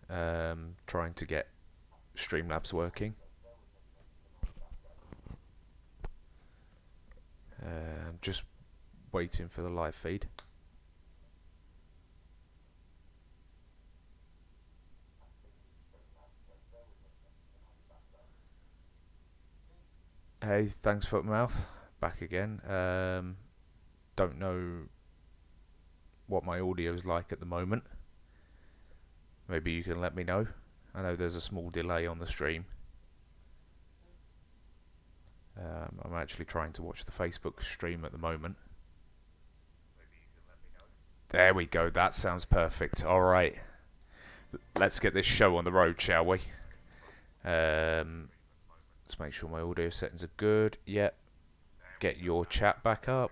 trying to get Streamlabs working. Just waiting for the live feed. Hey, thanks Footmouth. Back again. Don't know what my audio is like at the moment. Maybe you can let me know. I know there's a small delay on the stream. I'm actually trying to watch the Facebook stream at the moment. There we go. That sounds perfect. All right. Let's get this show on the road, shall we? Let's make sure my audio settings are good. Yep. Get your chat back up.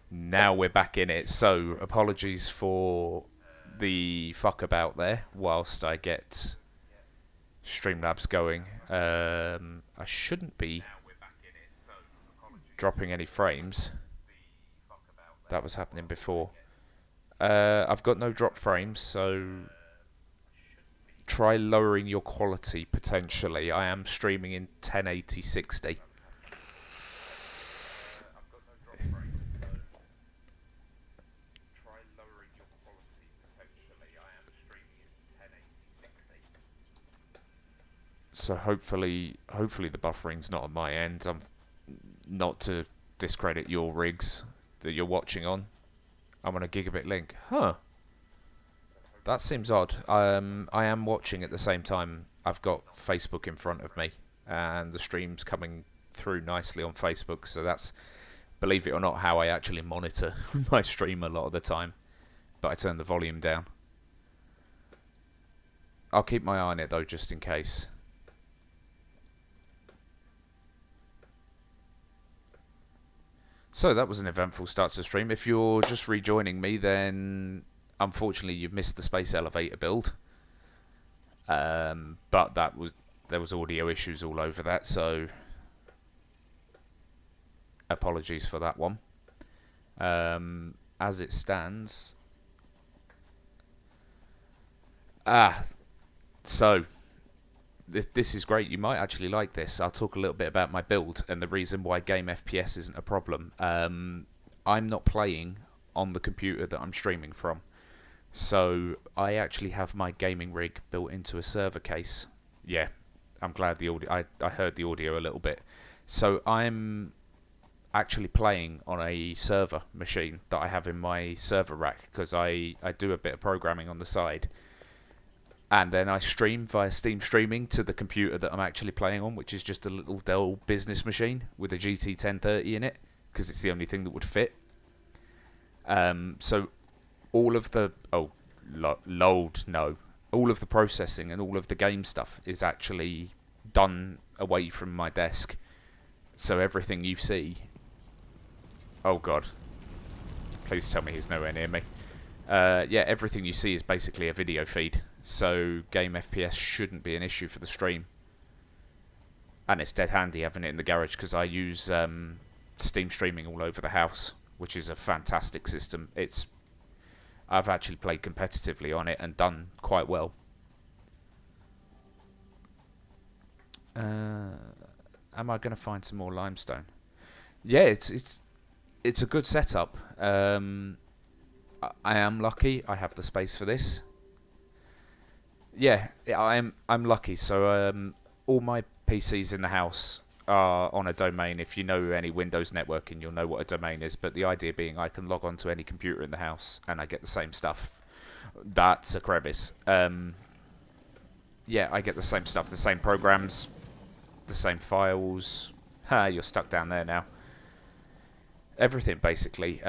Now we're back in it. So, apologies for the fuck about there whilst I get Streamlabs going. I shouldn't be dropping any frames. That was happening before. I've got no drop frames, so try lowering your quality potentially. I am streaming in 1080 60. So hopefully the buffering's not on my end. I'm not to discredit your rigs that you're watching on. I'm on a gigabit link. Huh. That seems odd. I am watching at the same time. I've got Facebook in front of me, and the stream's coming through nicely on Facebook. So that's, believe it or not, how I actually monitor my stream a lot of the time. But I turn the volume down. I'll keep my eye on it though, just in case. So that was an eventful start to the stream. If you're just rejoining me, then unfortunately you've missed the space elevator build. But there was audio issues all over that, so apologies for that one. As it stands, so this is great. You might actually like this. I'll talk a little bit about my build and the reason why game FPS isn't a problem. I'm not playing on the computer that I'm streaming from, so I actually have my gaming rig built into a server case. Yeah, I'm glad the audio. I heard the audio a little bit. So I'm actually playing on a server machine that I have in my server rack because I do a bit of programming on the side. And then I stream via Steam streaming to the computer that I'm actually playing on, which is just a little Dell business machine with a GT 1030 in it, because it's the only thing that would fit. So all of the all of the processing and all of the game stuff is actually done away from my desk. So everything you see, oh god, please tell me he's nowhere near me. Yeah, everything you see is basically a video feed. So game FPS shouldn't be an issue for the stream. And it's dead handy having it in the garage because I use Steam streaming all over the house, which is a fantastic system. I've actually played competitively on it and done quite well. Am I going to find some more limestone? Yeah, it's a good setup. I am lucky. I have the space for this. Yeah, I'm lucky. So all my PCs in the house are on a domain. If you know any Windows networking, you'll know what a domain is. But the idea being I can log on to any computer in the house and I get the same stuff. That's a crevice. Yeah, I get the same stuff, the same programs, the same files. You're stuck down there now. Everything, basically.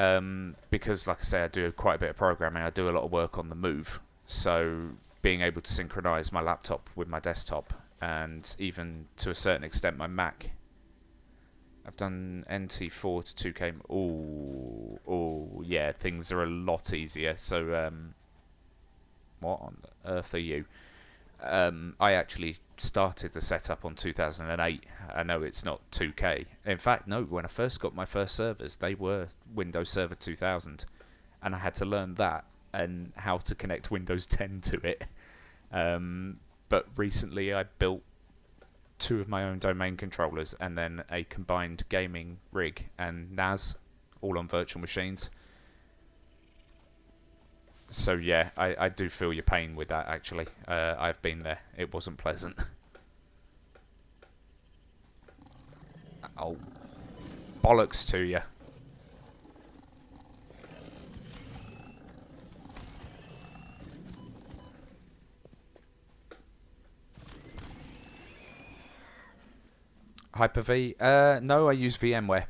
Because, like I say, I do quite a bit of programming. I do a lot of work on the move. So being able to synchronize my laptop with my desktop and even to a certain extent my Mac. I've done NT4 to 2K. Oh, yeah, things are a lot easier. So, what on earth are you? I actually started the setup on 2008. I know it's not 2K. In fact, no, when I first got my first servers, they were Windows Server 2000. And I had to learn that and how to connect Windows 10 to it. But recently I built two of my own domain controllers and then a combined gaming rig and NAS, all on virtual machines. So yeah, I do feel your pain with that, actually. I've been there. It wasn't pleasant. Oh, bollocks to you. Hyper-V? No, I use VMware.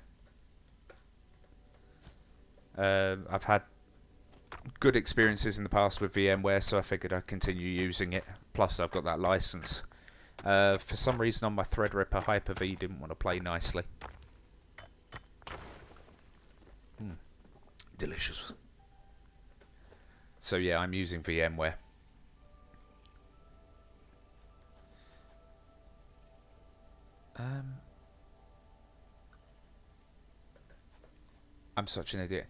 I've had good experiences in the past with VMware, so I figured I'd continue using it. Plus, I've got that license. For some reason on my Threadripper, Hyper-V didn't want to play nicely. Delicious. So yeah, I'm using VMware. I'm such an idiot.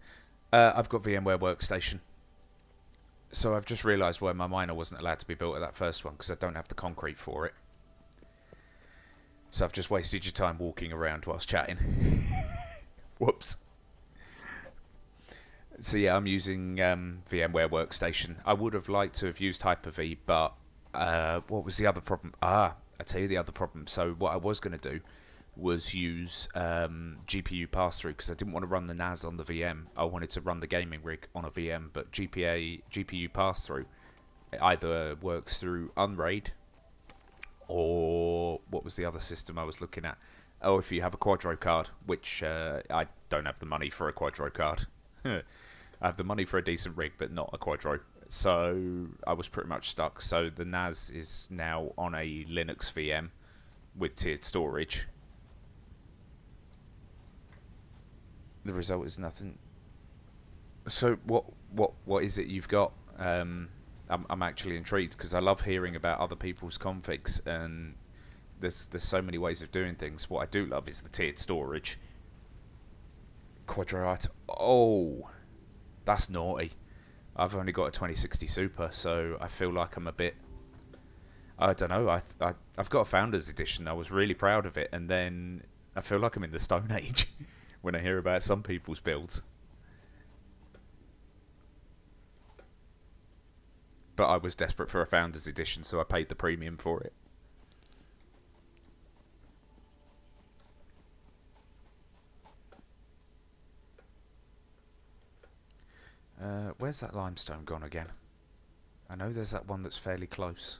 I've got VMware Workstation. So I've just realised why my miner wasn't allowed to be built at that first one, because I don't have the concrete for it. So I've just wasted your time walking around whilst chatting. Whoops. So yeah, I'm using VMware Workstation. I would have liked to have used Hyper-V, but what was the other problem? I tell you the other problem. So what I was going to do was use GPU pass-through, because I didn't want to run the NAS on the VM. I wanted to run the gaming rig on a VM, but GPU pass-through, it either works through Unraid, or what was the other system I was looking at? Oh, if you have a Quadro card, which I don't have the money for a Quadro card. I have the money for a decent rig, but not a Quadro. So I was pretty much stuck. So the NAS is now on a Linux VM with tiered storage. The result is nothing. So what is it you've got? I'm actually intrigued, because I love hearing about other people's configs, and there's so many ways of doing things. What I do love is the tiered storage. Quadro item. Oh, that's naughty. I've only got a 2060 Super, so I feel like I'm a bit... I don't know. I've got a Founders Edition. I was really proud of it, and then I feel like I'm in the Stone Age when I hear about some people's builds. But I was desperate for a Founders Edition, so I paid the premium for it. Where's that limestone gone again? I know there's that one that's fairly close.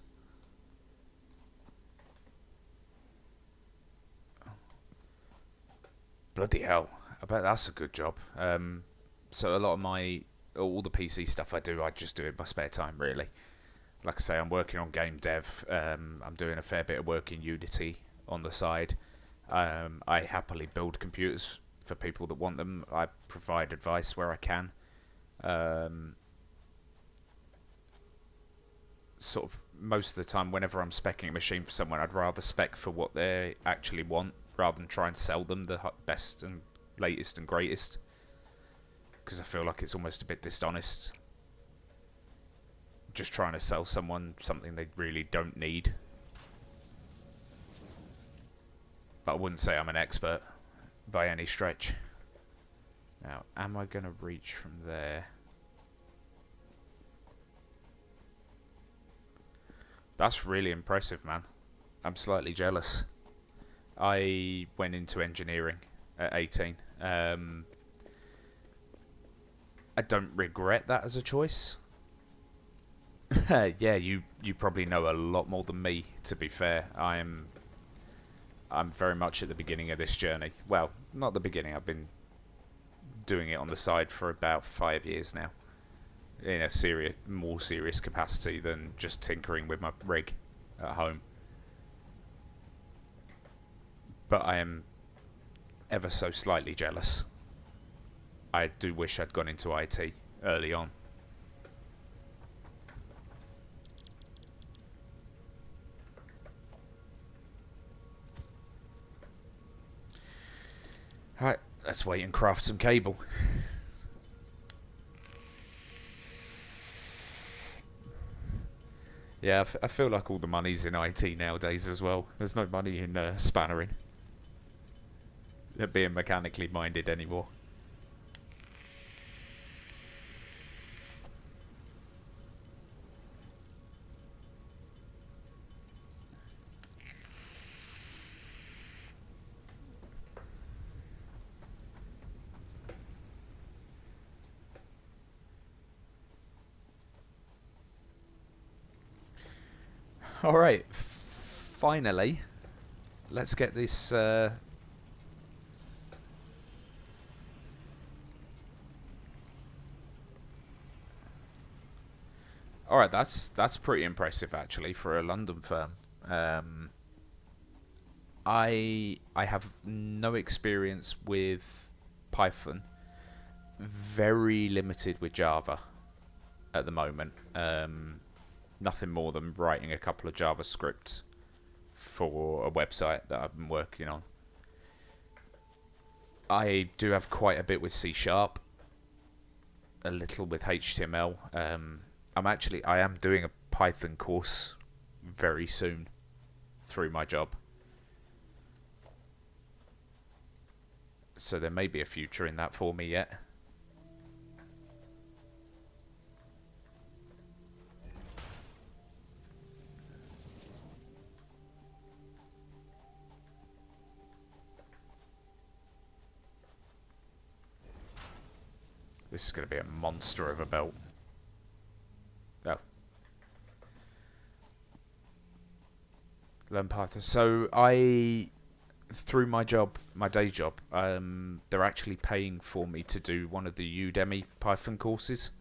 Bloody hell. I bet that's a good job. So a lot of all the PC stuff I do, I just do in my spare time, really. Like I say, I'm working on game dev. I'm doing a fair bit of work in Unity on the side. I happily build computers for people that want them. I provide advice where I can. Sort of most of the time, whenever I'm speccing a machine for someone, I'd rather spec for what they actually want rather than try and sell them the best and latest and greatest, because I feel like it's almost a bit dishonest just trying to sell someone something they really don't need. But I wouldn't say I'm an expert by any stretch. Now, am I going to reach from there? That's really impressive, man. I'm slightly jealous. I went into engineering at 18. I don't regret that as a choice. Yeah, you probably know a lot more than me, to be fair. I'm very much at the beginning of this journey. Well, not the beginning. I've been doing it on the side for about 5 years now, in a more serious capacity than just tinkering with my rig at home. But I am ever so slightly jealous. I do wish I'd gone into IT early on. Alright, let's wait and craft some cable. Yeah, I feel like all the money's in IT nowadays as well. There's no money in spannering. Being mechanically minded anymore. Alright, finally, let's get this... Alright, that's pretty impressive actually for a London firm. I have no experience with Python, very limited with Java at the moment. Nothing more than writing a couple of JavaScripts for a website that I've been working on. I do have quite a bit with C#, a little with HTML. I am doing a Python course very soon through my job. So there may be a future in that for me yet. This is going to be a monster of a belt. Oh. Learn Python. So through my job, my day job, they're actually paying for me to do one of the Udemy Python courses.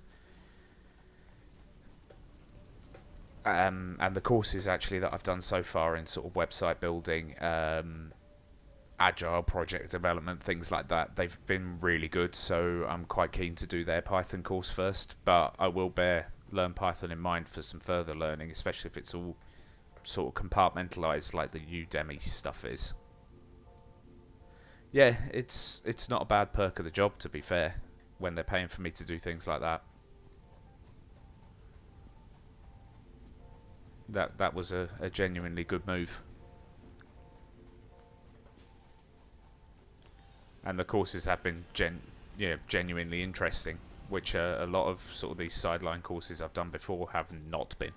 And the courses actually that I've done so far in sort of website building, agile project development, things like that, they've been really good, so I'm quite keen to do their Python course first, but I will bear Learn Python in mind for some further learning, especially if it's all sort of compartmentalized like the Udemy stuff is. Yeah, it's not a bad perk of the job, to be fair, when they're paying for me to do things like that. That was a genuinely good move. And the courses have been genuinely interesting, which a lot of sort of these sideline courses I've done before have not been.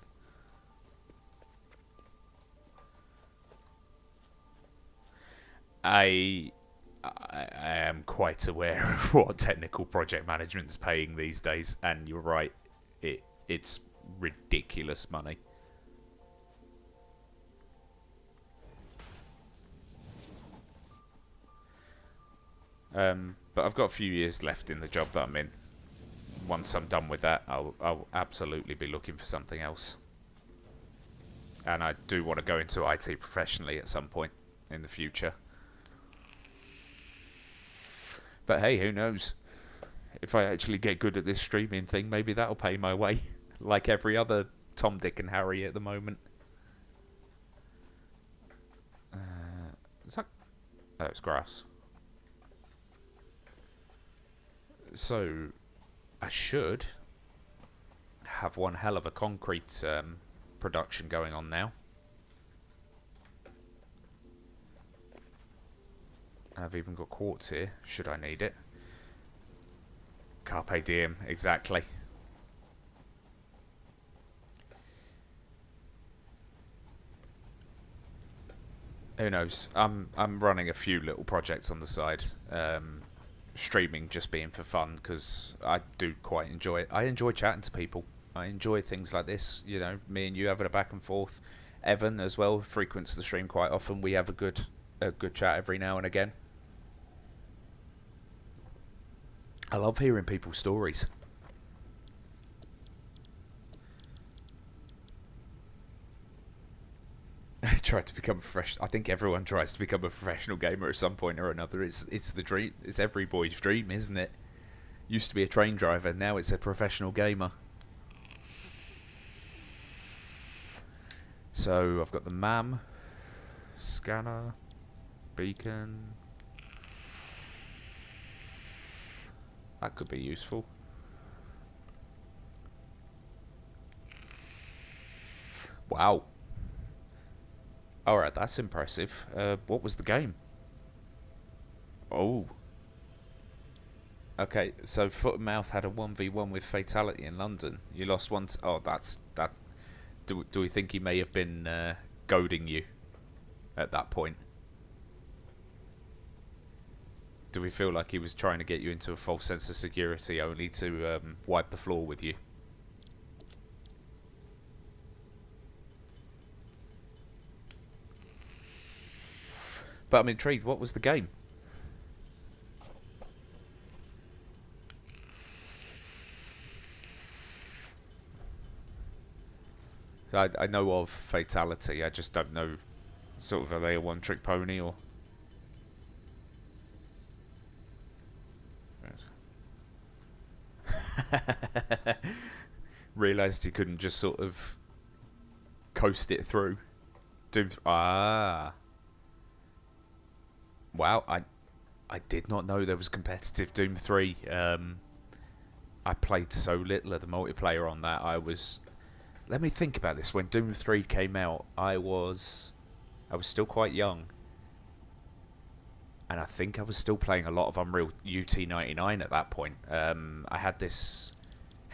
I am quite aware of what technical project management's paying these days, and you're right, it's ridiculous money. But I've got a few years left in the job that I'm in. Once I'm done with that, I'll absolutely be looking for something else. And I do want to go into IT professionally at some point in the future. But hey, who knows? If I actually get good at this streaming thing, maybe that'll pay my way. Like every other Tom, Dick and Harry at the moment. Is that... Oh, it's grass. So, I should have one hell of a concrete production going on now. And I've even got quartz here, should I need it. Carpe diem, exactly. Who knows? I'm running a few little projects on the side. Streaming just being for fun, because I do quite enjoy it. I enjoy chatting to people. I enjoy things like this, you know, me and you having a back and forth. Evan as well frequents the stream quite often. We have a good chat every now and again. I love hearing people's stories. I tried to become a professional. I think everyone tries to become a professional gamer at some point or another. It's the dream. It's every boy's dream, isn't it? Used to be a train driver, now it's a professional gamer. So I've got the MAM, scanner, beacon. That could be useful. Wow. Alright, that's impressive. What was the game? Oh. Okay, so Foot and Mouth had a 1v1 with Fatality in London. You lost one. Oh, that's that. Do we think he may have been goading you at that point? Do we feel like he was trying to get you into a false sense of security only to wipe the floor with you? But I'm intrigued. What was the game? So I know of Fatality. I just don't know. Sort of, are they a one-trick pony or? Realised he couldn't just sort of coast it through. Doom. Ah. Wow. I did not know there was competitive Doom 3. I played so little of the multiplayer on that. Let me think about this. When Doom 3 came out, I was still quite young. And I think I was still playing a lot of Unreal UT99 at that point. I had this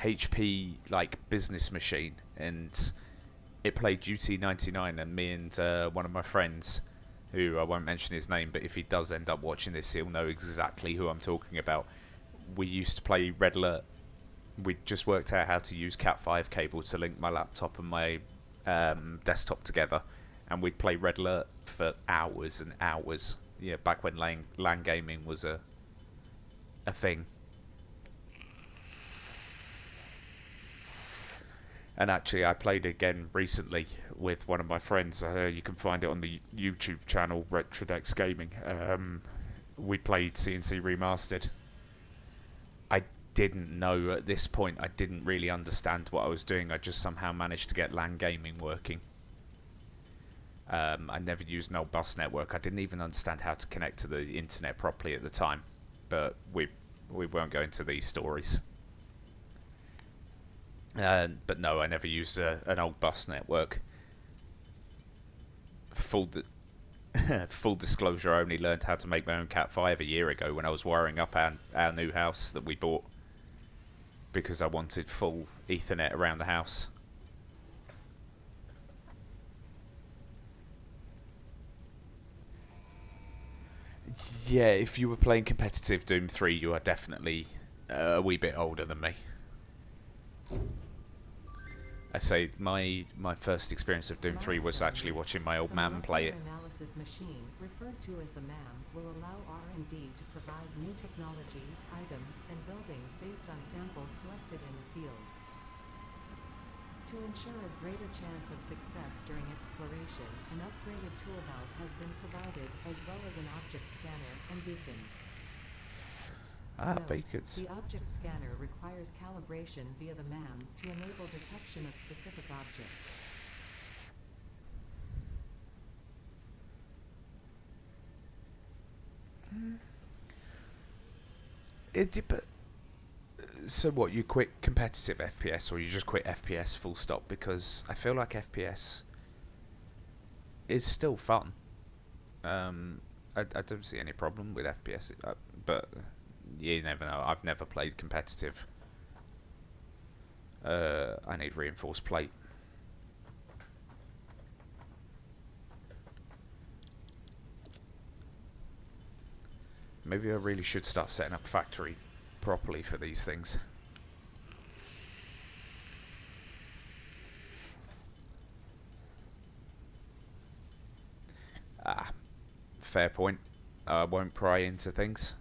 HP like business machine, and it played UT99. And me and one of my friends, who I won't mention his name, but if he does end up watching this, he'll know exactly who I'm talking about. We used to play Red Alert. We just worked out how to use Cat5 cable to link my laptop and my desktop together, and we'd play Red Alert for hours and hours. Yeah, back when LAN gaming was a thing. And actually, I played again recently with one of my friends. You can find it on the YouTube channel, Retrodex Gaming. We played CNC Remastered. I didn't know at this point, I didn't really understand what I was doing. I just somehow managed to get LAN gaming working. I never used an old bus network. I didn't even understand how to connect to the internet properly at the time. But we won't go into these stories. But no, I never used an old bus network. Full disclosure, I only learned how to make my own Cat5 a year ago when I was wiring up our new house that we bought, because I wanted full Ethernet around the house. Yeah, if you were playing competitive Doom 3, you are definitely a wee bit older than me. I say my first experience of Doom 3 was actually watching my old man play it. The analysis machine, referred to as the MAM, will allow R&D to provide new technologies, items, and buildings based on samples collected in the field. To ensure a greater chance of success during exploration, an upgraded tool belt has been provided, as well as an object scanner and beacons. Note, beacons. The object scanner requires calibration via the MAM to enable detection of specific objects. So what, you quit competitive FPS, or you just quit FPS full stop? Because I feel like FPS is still fun. I don't see any problem with FPS, but you never know. I've never played competitive. I need reinforced plate. Maybe I really should start setting up a factory properly for these things. Fair point. I won't pry into things,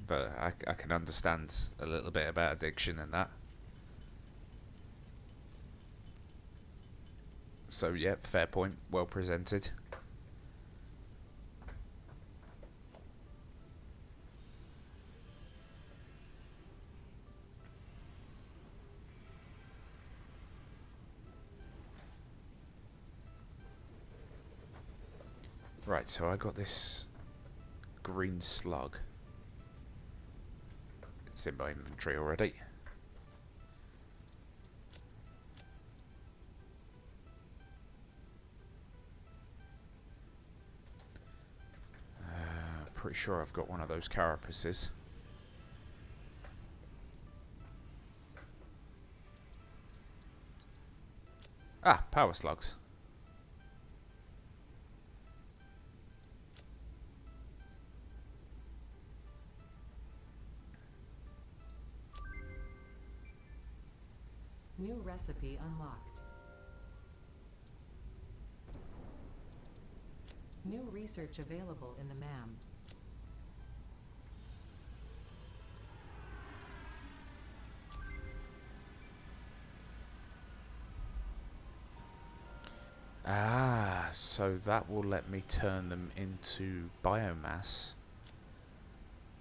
but I can understand a little bit about addiction and that. So yeah, fair point. Well presented. Right, so I got this green slug. It's in my inventory already. pretty sure I've got one of those carapaces. Ah, power slugs. New recipe unlocked. New research available in the MAM. Ah, so that will let me turn them into biomass.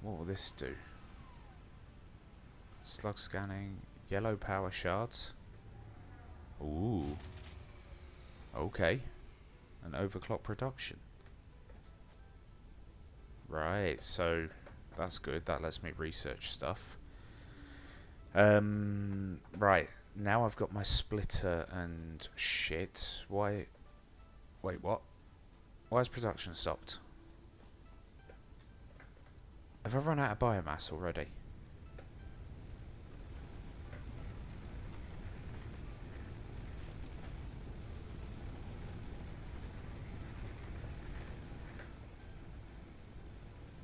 What will this do? Slug scanning, yellow power shards. Ooh. Okay. An overclock production. Right, so that's good. That lets me research stuff. Right. Now I've got my splitter and shit. Why? Wait, what? Why has production stopped? Have I run out of biomass already?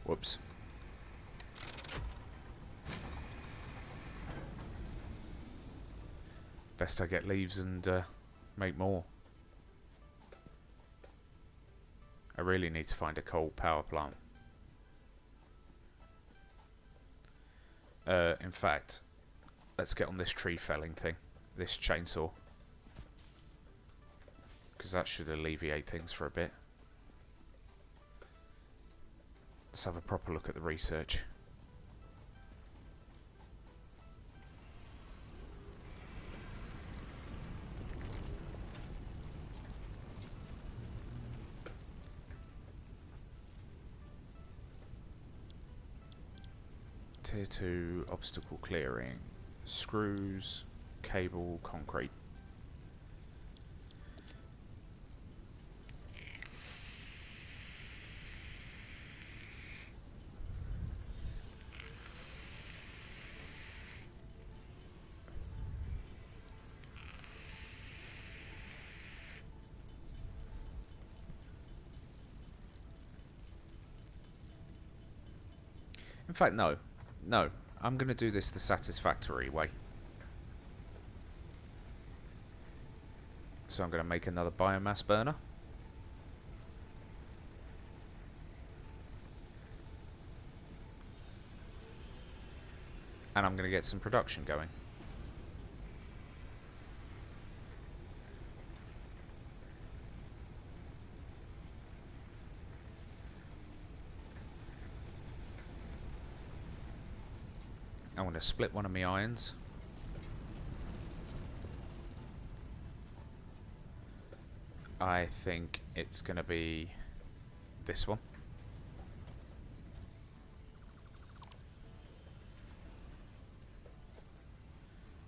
Whoops. Best I get leaves and make more. I really need to find a coal power plant. In fact, let's get on this tree felling thing. This chainsaw. Because that should alleviate things for a bit. Let's have a proper look at the research. Tier 2 obstacle clearing. Screws, cable, concrete. In fact, no. No. I'm going to do this the satisfactory way. So I'm going to make another biomass burner. And I'm going to get some production going. I'm going to split one of my irons. I think it's going to be this one.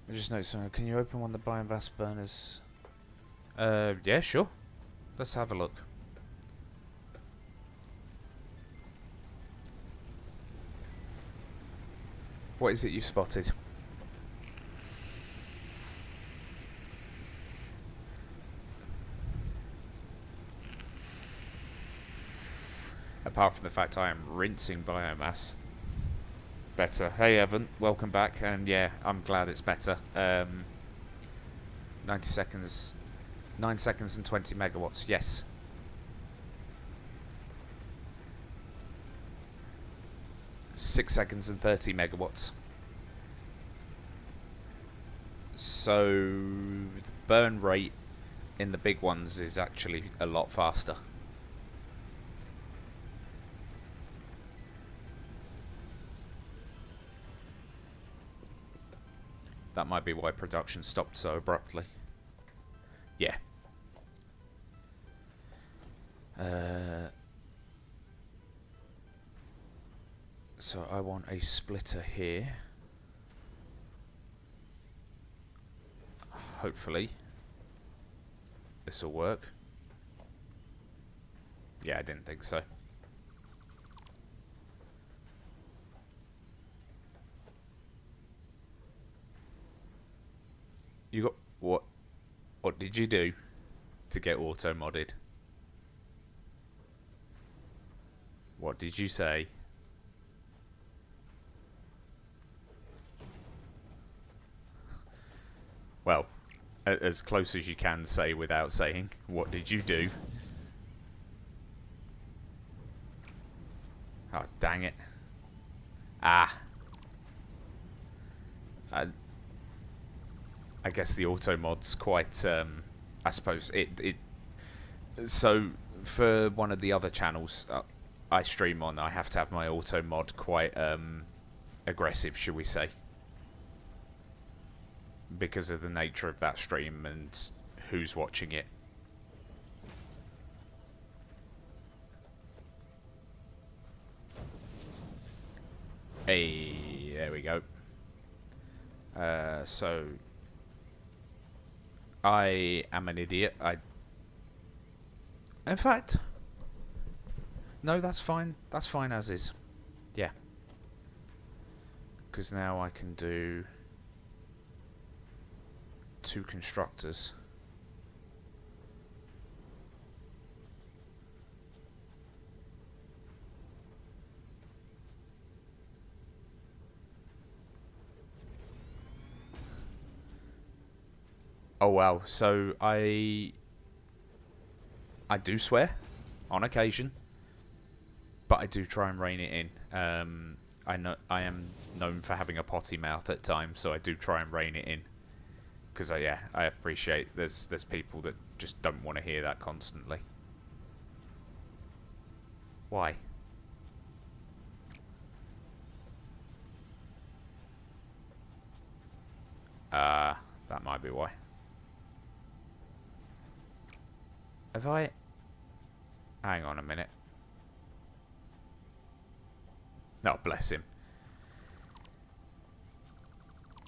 I just noticed something. Can you open one of the biomass burners? Yeah, sure. Let's have a look. What is it you've spotted? Apart from the fact I am rinsing biomass. Better. Hey Evan, welcome back. And yeah, I'm glad it's better. 90 seconds. 9 seconds and 20 megawatts. Yes. Six seconds and 30 megawatts. So the burn rate in the big ones is actually a lot faster. That might be why production stopped so abruptly. Yeah. So I want a splitter here. Hopefully this will work. Yeah, I didn't think so. You got what? What did you do to get auto modded? What did you say? Well, as close as you can say without saying. What did you do? Oh, dang it. Ah. I guess the auto mod's quite, I suppose, so, for one of the other channels I stream on, I have to have my auto mod quite, aggressive, shall we say. Because of the nature of that stream and who's watching it. Hey, there we go. So I am an idiot. In fact, no, that's fine. That's fine as is. Yeah. Because now I can do 2 constructors. Oh wow, so I do swear on occasion, but I do try and rein it in. I know I am known for having a potty mouth at times, so I do try and rein it in. Because I appreciate there's people that just don't want to hear that constantly. Why? That might be why. Have I... Hang on a minute. Oh, bless him.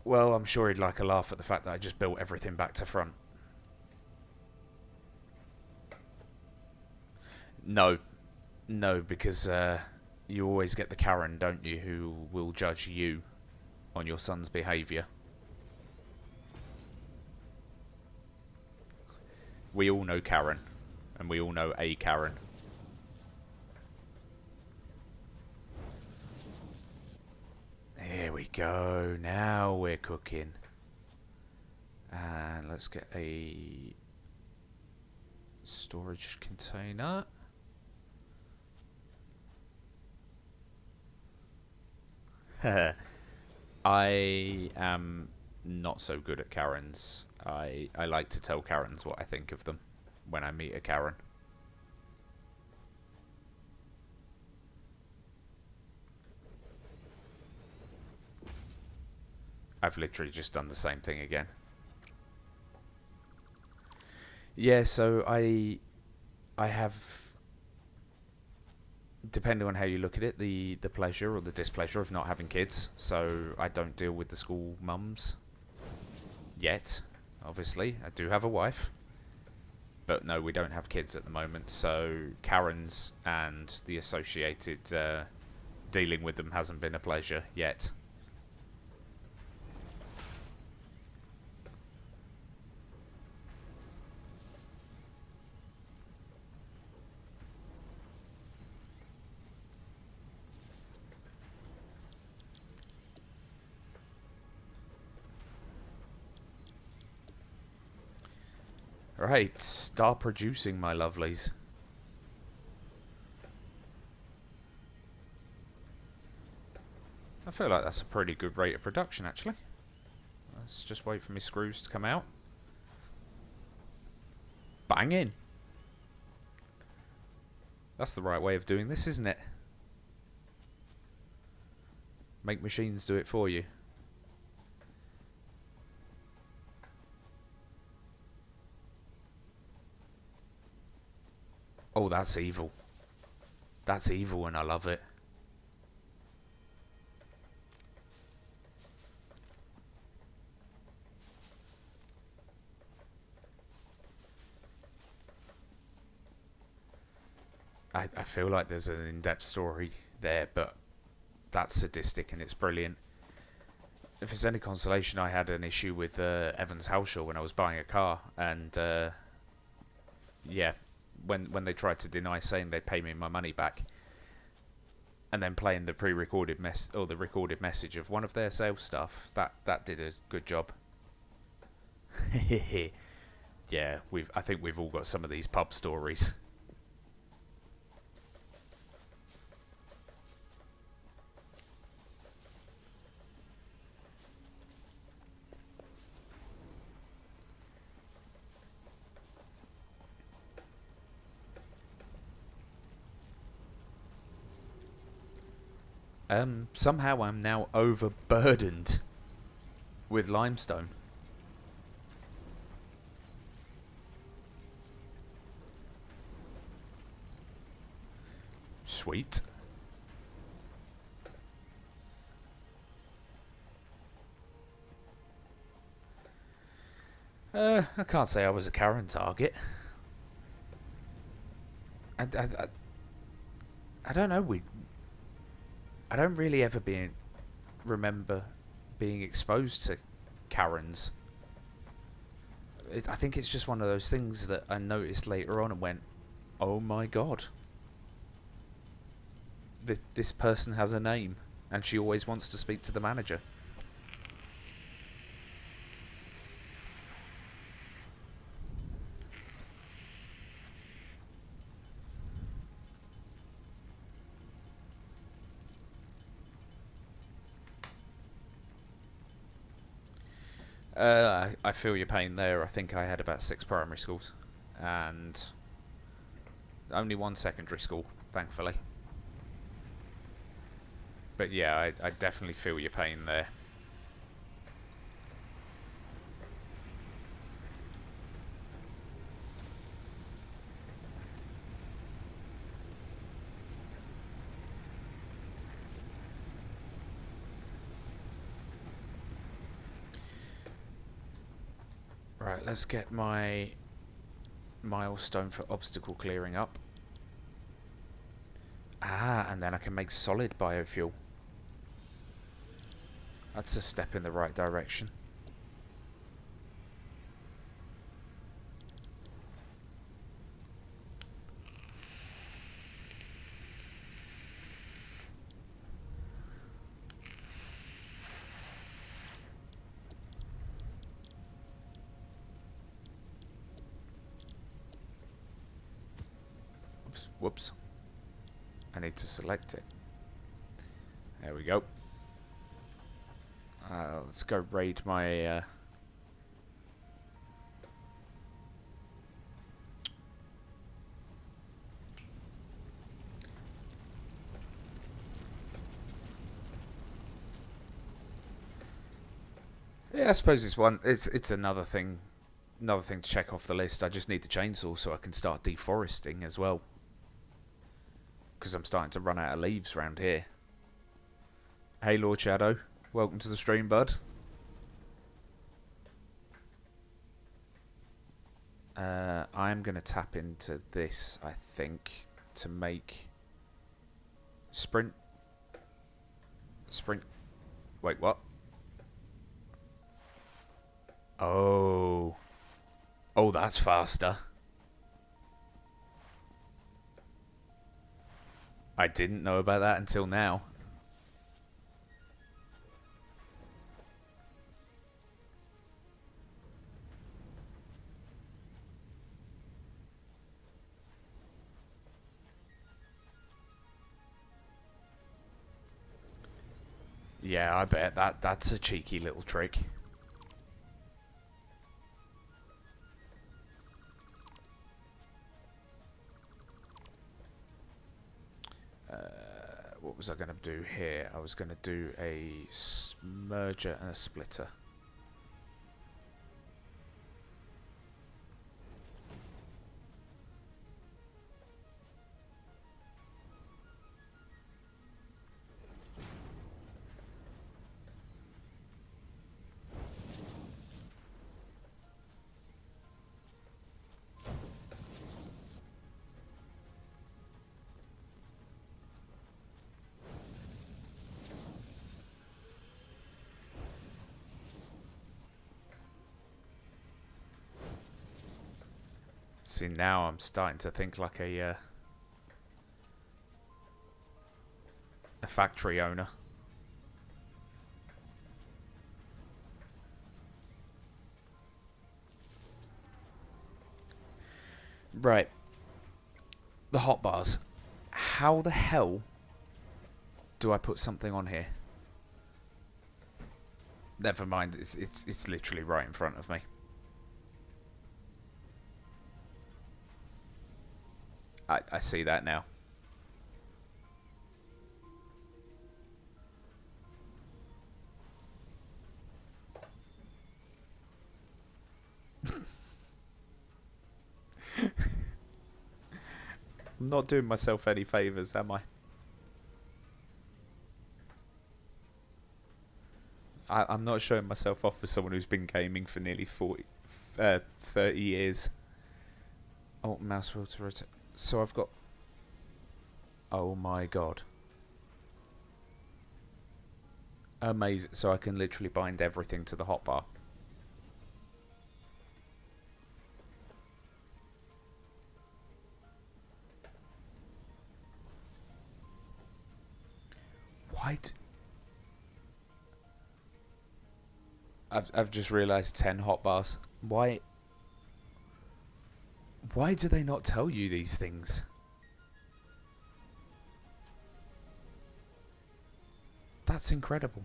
Well, I'm sure he'd like a laugh at the fact that I just built everything back to front. No. No, because you always get the Karen, don't you, who will judge you on your son's behaviour. We all know Karen. And we all know a Karen. Here we go. Now we're cooking. And let's get a storage container. I am not so good at Karens. I like to tell Karens what I think of them when I meet a Karen. I've literally just done the same thing again. Yeah, so I have, depending on how you look at it, the pleasure or the displeasure of not having kids. So I don't deal with the school mums yet, obviously. I do have a wife. But no, we don't have kids at the moment, so Karens and the associated dealing with them hasn't been a pleasure yet. Right, start producing, my lovelies. I feel like that's a pretty good rate of production, actually. Let's just wait for my screws to come out. Bang in. That's the right way of doing this, isn't it? Make machines do it for you. Oh, that's evil. That's evil and I love it. I feel like there's an in-depth story there, but that's sadistic and it's brilliant. if it's any consolation, I had an issue with Evans Halshaw when I was buying a car, and yeah, when they tried to deny saying they'd pay me my money back, and then playing the pre-recorded the recorded message of one of their sales staff, that did a good job. Yeah, I think we've all got some of these pub stories. Somehow I'm now overburdened with limestone. Sweet. I can't say I was a Karen target. I don't know. I don't really ever remember being exposed to Karens. I think it's just one of those things that I noticed later on and went, oh my god. This person has a name, and she always wants to speak to the manager. I feel your pain there. I think I had about 6 primary schools and only 1 secondary school, thankfully. But yeah, I definitely feel your pain there. Right, let's get my milestone for obstacle clearing up. Ah, and then I can make solid biofuel. That's a step in the right direction. Whoops. I need to select it. There we go. Let's go raid my... Yeah, I suppose it's another thing to check off the list. I just need the chainsaw so I can start deforesting as well. Because I'm starting to run out of leaves around here. Hey Lord Shadow, welcome to the stream, bud. I'm going to tap into this, I think, to make sprint. Wait, what? Oh, that's faster. I didn't know about that until now. Yeah, I bet that's a cheeky little trick. What was I going to do here? I was going to do a merger and a splitter. See, now I'm starting to think like a factory owner. Right. The hotbars. How the hell do I put something on here? Never mind. It's literally right in front of me. I see that now. I'm not doing myself any favours, am I? I'm not showing myself off as someone who's been gaming for nearly 30 years. Oh, mouse wheel to rotate. So I've got... Oh my god. Amazing. So I can literally bind everything to the hotbar. What? I've just realised 10 hotbars. Why do they not tell you these things? That's incredible.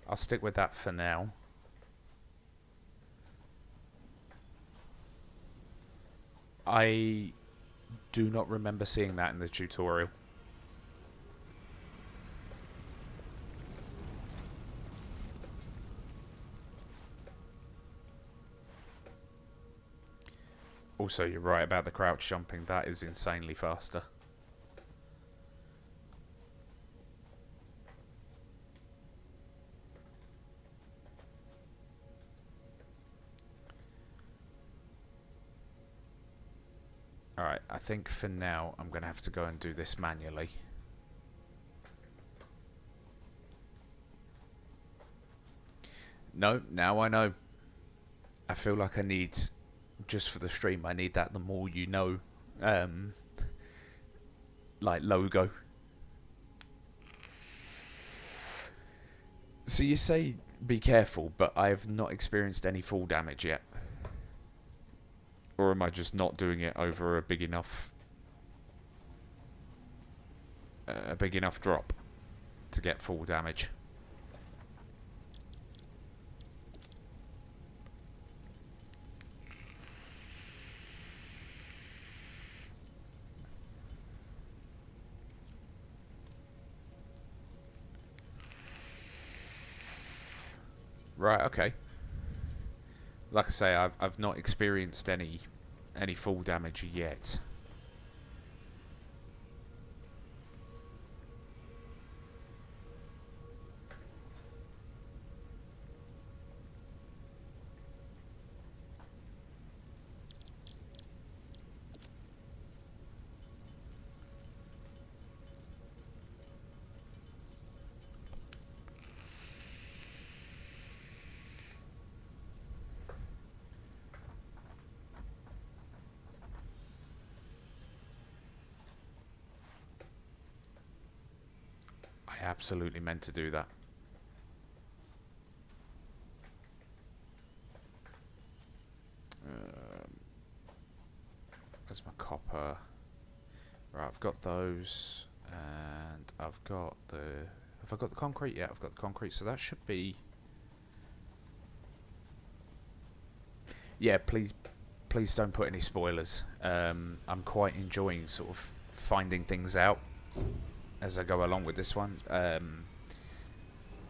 I'll stick with that for now. I do not remember seeing that in the tutorial. Also, you're right about the crouch jumping. That is insanely faster. Alright, I think for now I'm going to have to go and do this manually. No, now I know. I feel like I need, just for the stream, I need that the more you know, like logo. So you say be careful, but I have not experienced any fall damage yet. Or am I just not doing it over a big enough drop to get full damage? Right, okay. Like I say, I've not experienced any full damage yet. I absolutely meant to do that. Where's my copper? Right, I've got those, and I've got the... Have I got the concrete? Yeah, I've got the concrete, so that should be... Yeah, please don't put any spoilers. I'm quite enjoying sort of finding things out as I go along with this one.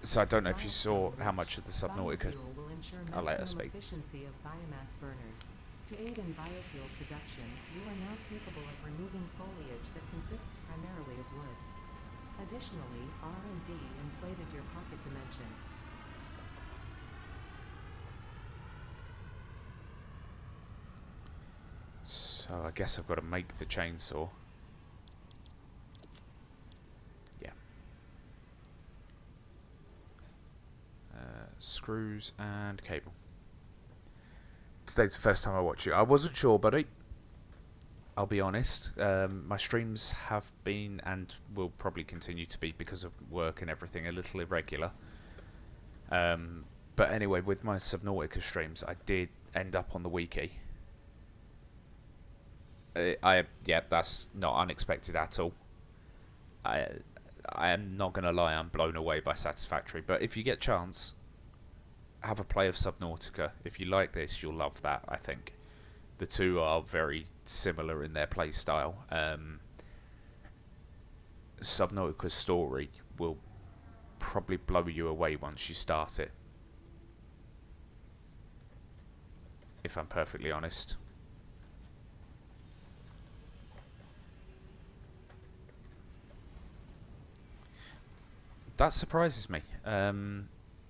So I don't know if you saw how much of the Subnautica... I'll let her speak. Efficiency of biomass burners. To aid in biofuel production, you are now capable of removing foliage that consists primarily of wood. Additionally, R&D inflated your pocket dimension. So I guess I've got to make the chainsaw. Yeah. screws and cable. Today's the first time I watched it. I wasn't sure, buddy. I'll be honest. My streams have been and will probably continue to be, because of work and everything, a little irregular. But anyway, with my Subnautica streams, I did end up on the wiki. Yeah, that's not unexpected at all. I am not going to lie, I'm blown away by Satisfactory. But if you get a chance, have a play of Subnautica. If you like this, you'll love that, I think. The two are very similar in their play style. Subnautica's story will probably blow you away once you start it, if I'm perfectly honest. That surprises me.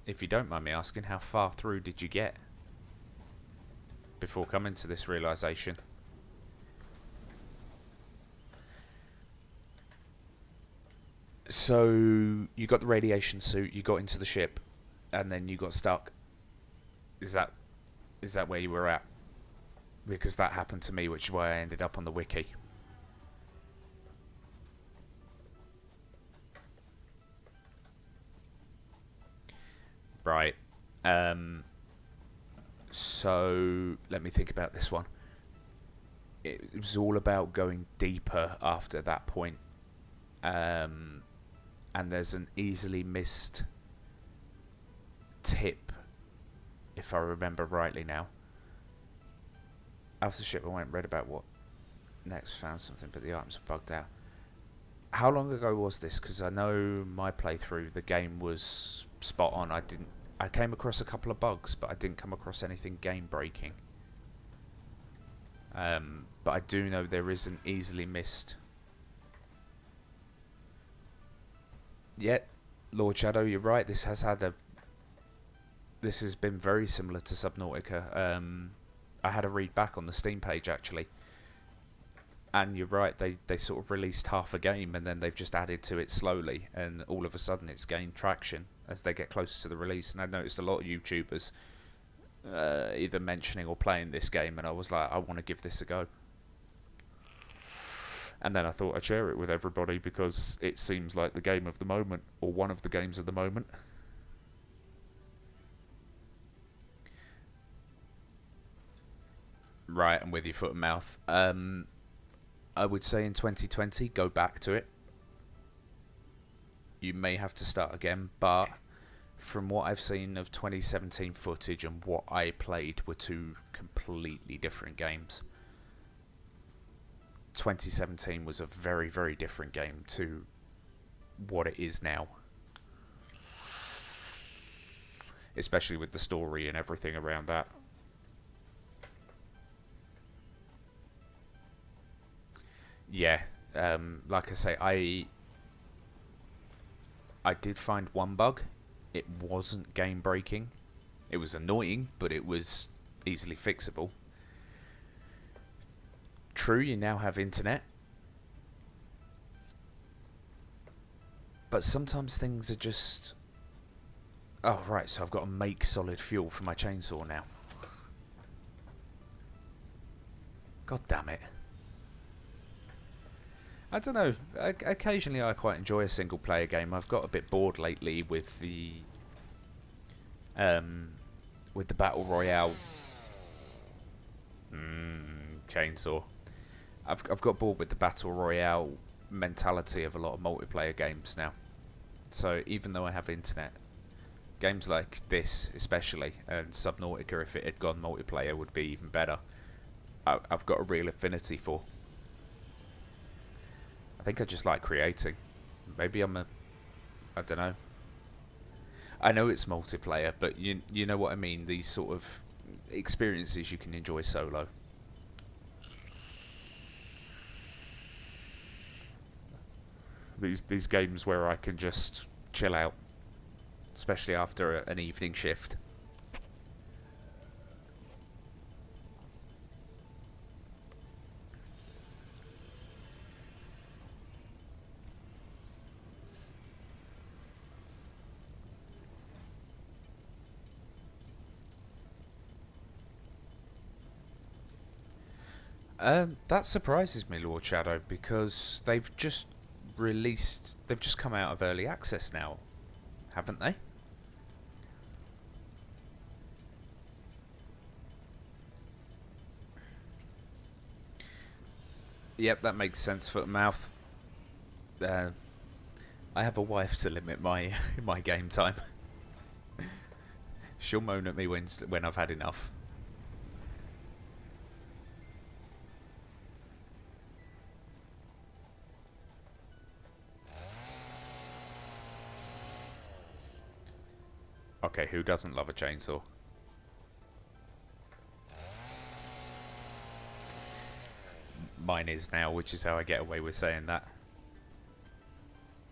If you don't mind me asking, how far through did you get before coming to this realization? So you got the radiation suit, you got into the ship, and then you got stuck. Is that where you were at? Because that happened to me, which is why I ended up on the wiki. Right. So let me think about this one. It was all about going deeper after that point. And there's an easily missed tip, if I remember rightly now. After the ship, I went and read about what next, found something, but the items were bugged out. How long ago was this? Because I know my playthrough, the game was spot on. I came across a couple of bugs, but I didn't come across anything game breaking. But I do know there is an easily missed. Yeah, Lord Shadow, you're right. This has been very similar to Subnautica. I had a read back on the Steam page actually, and you're right. They sort of released half a game and then they've just added to it slowly, and all of a sudden it's gained traction as they get closer to the release. And I've noticed a lot of YouTubers either mentioning or playing this game, and I was like, I want to give this a go. And then I thought I'd share it with everybody because it seems like the game of the moment, or one of the games of the moment. Right, I'm with you, foot and mouth. I would say in 2020, go back to it. You may have to start again, but from what I've seen of 2017 footage and what I played were two completely different games. 2017 was a very, very different game to what it is now. Especially with the story and everything around that. Yeah, like I say, I did find one bug. It wasn't game breaking. It was annoying, but it was easily fixable. True, you now have internet, but sometimes things are just... Oh, right, so I've got to make solid fuel for my chainsaw now. God damn it. I don't know, occasionally I quite enjoy a single player game. I've got a bit bored lately with the Battle Royale chainsaw. I've got bored with the Battle Royale mentality of a lot of multiplayer games now. So even though I have internet, games like this especially, and Subnautica, if it had gone multiplayer, would be even better. I've got a real affinity for. I think I just like creating. Maybe I don't know. I know it's multiplayer, but you know what I mean. These sort of experiences you can enjoy solo. These games where I can just chill out, especially after an evening shift. That surprises me, Lord Shadow, because they've just come out of early access now, haven't they? Yep, that makes sense. Foot and mouth. Uh, I have a wife to limit my my game time. She'll moan at me when I've had enough. Okay, who doesn't love a chainsaw? Mine is now, which is how I get away with saying that.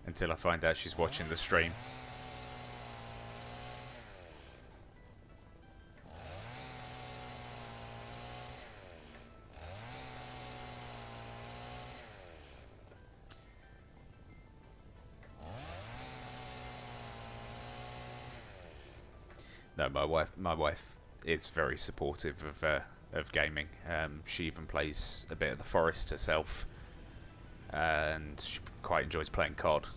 Until I find out she's watching the stream. No, my wife is very supportive of gaming. She even plays a bit of the Forest herself, and she quite enjoys playing COD.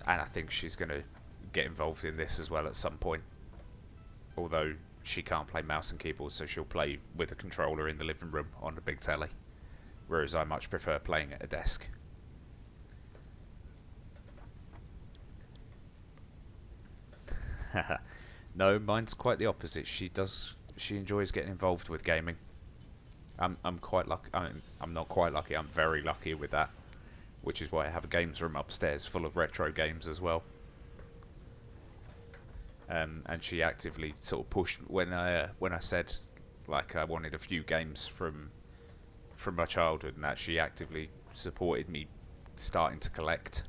And I think she's going to get involved in this as well at some point. Although she can't play mouse and keyboard, so she'll play with a controller in the living room on the big telly. Whereas I much prefer playing at a desk. No, mine's quite the opposite. She enjoys getting involved with gaming. I'm quite lucky. I'm not quite lucky. I'm very lucky with that, which is why I have a games room upstairs full of retro games as well. And she actively sort of pushed when I said like I wanted a few games from my childhood, and that she actively supported me starting to collect.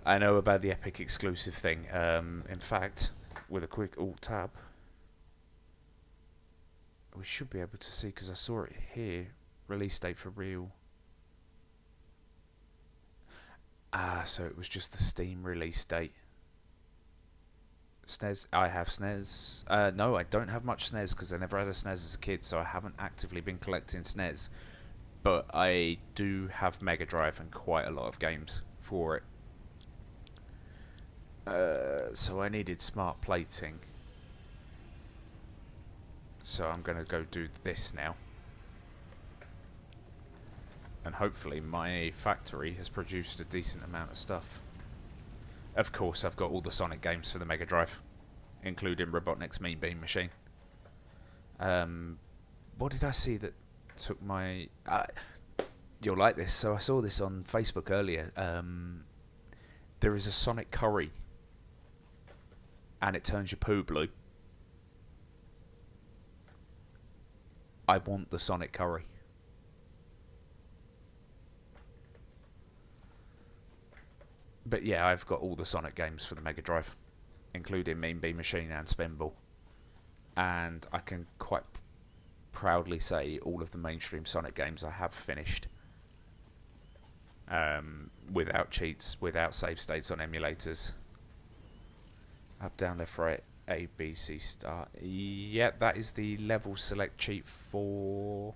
I know about the Epic exclusive thing. In fact, with a quick Alt Tab, we should be able to see, because I saw it here. Release date for real. So it was just the Steam release date. SNES. I have SNES. No, I don't have much SNES because I never had a SNES as a kid, so I haven't actively been collecting SNES. But I do have Mega Drive and quite a lot of games for it. So I needed smart plating. So I'm going to go do this now. And hopefully my factory has produced a decent amount of stuff. Of course, I've got all the Sonic games for the Mega Drive, including Robotnik's Mean Bean Machine. What did I see that took my... you'll like this. So I saw this on Facebook earlier. There is a Sonic curry, and it turns your poo blue. I want the Sonic curry. But yeah, I've got all the Sonic games for the Mega Drive, including Mean Bean Machine and Spinball. And I can quite proudly say all of the mainstream Sonic games I have finished. Without cheats, without save states on emulators. Up, down, left, right, A, B, C, start. Yeah, that is the level select cheat for...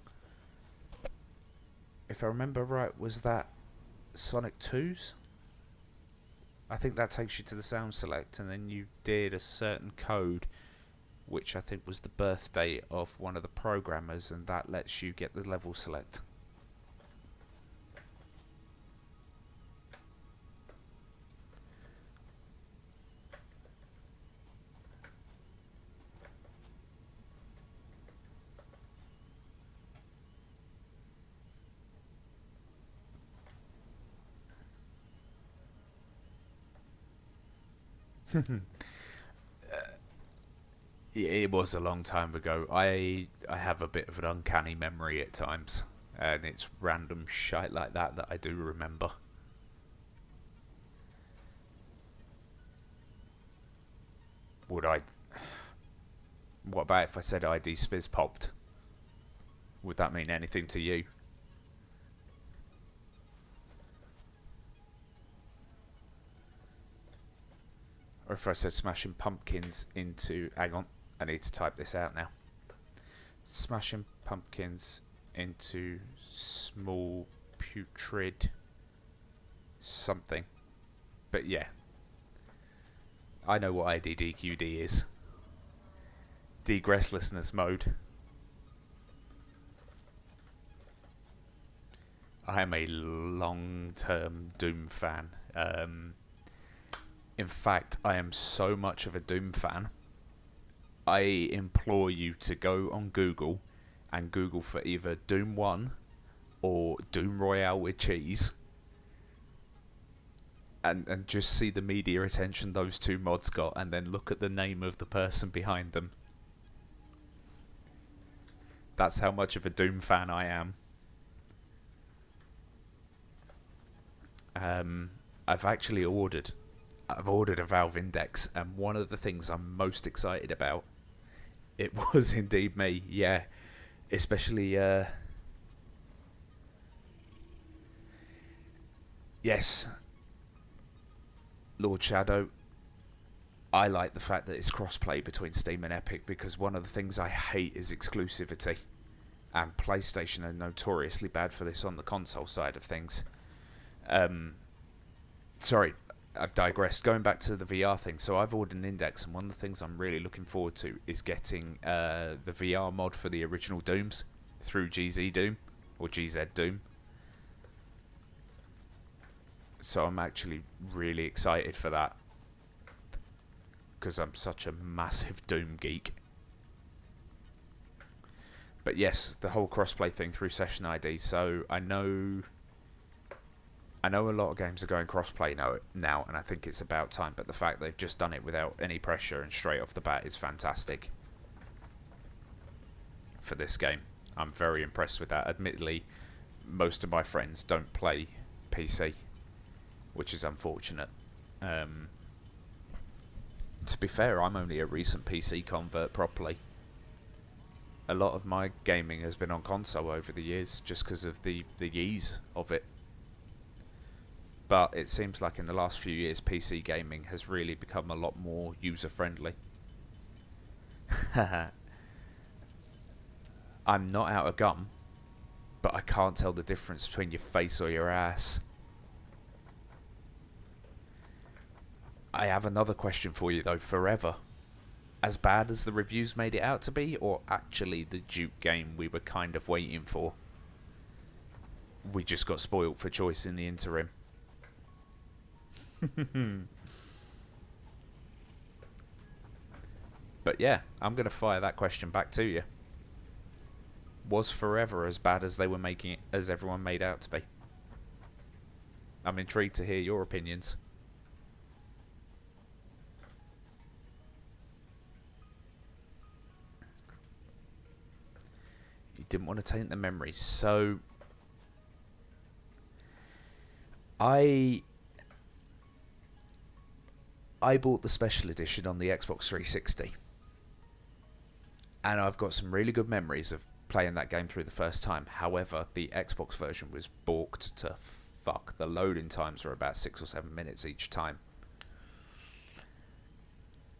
If I remember right, was that Sonic 2's? I think that takes you to the sound select, and then you did a certain code, which I think was the birthday of one of the programmers, and that lets you get the level select. It was a long time ago. I have a bit of an uncanny memory at times, and it's random shite like that I do remember. Would I... What about if I said ID Spiz popped? Would that mean anything to you? Or if I said smashing pumpkins into... Hang on, I need to type this out now. Smashing pumpkins into small putrid something. But yeah, I know what IDDQD is. Degresslessness mode. I am a long-term Doom fan. In fact, I am so much of a Doom fan, I implore you to go on Google and Google for either Doom 1 or Doom Royale with cheese, and just see the media attention those two mods got, and then look at the name of the person behind them. That's how much of a Doom fan I am. I've ordered a Valve Index, and one of the things I'm most excited about, it was indeed me, yeah, especially, yes, Lord Shadow, I like the fact that it's crossplay between Steam and Epic, because one of the things I hate is exclusivity, and PlayStation are notoriously bad for this on the console side of things. Sorry, I've digressed. Going back to the VR thing, so I've ordered an Index, and one of the things I'm really looking forward to is getting the VR mod for the original Dooms through GZ Doom, or GZ Doom. So I'm actually really excited for that, because I'm such a massive Doom geek. But yes, the whole crossplay thing through Session ID, so I know a lot of games are going crossplay now, and I think it's about time, but the fact they've just done it without any pressure and straight off the bat is fantastic for this game. I'm very impressed with that. Admittedly, most of my friends don't play PC, which is unfortunate. To be fair, I'm only a recent PC convert properly. A lot of my gaming has been on console over the years, just because of the ease of it. But it seems like in the last few years, PC gaming has really become a lot more user-friendly. I'm not out of gum, but I can't tell the difference between your face or your ass. I have another question for you, though, forever. As bad as the reviews made it out to be, or actually the Duke game we were kind of waiting for? We just got spoilt for choice in the interim. But yeah, I'm going to fire that question back to you. Was Forever as bad as they were making it, as everyone made out to be? I'm intrigued to hear your opinions. You didn't want to taint the memories, so I bought the special edition on the Xbox 360, and I've got some really good memories of playing that game through the first time. However, the Xbox version was balked to fuck. The loading times were about 6 or 7 minutes each time.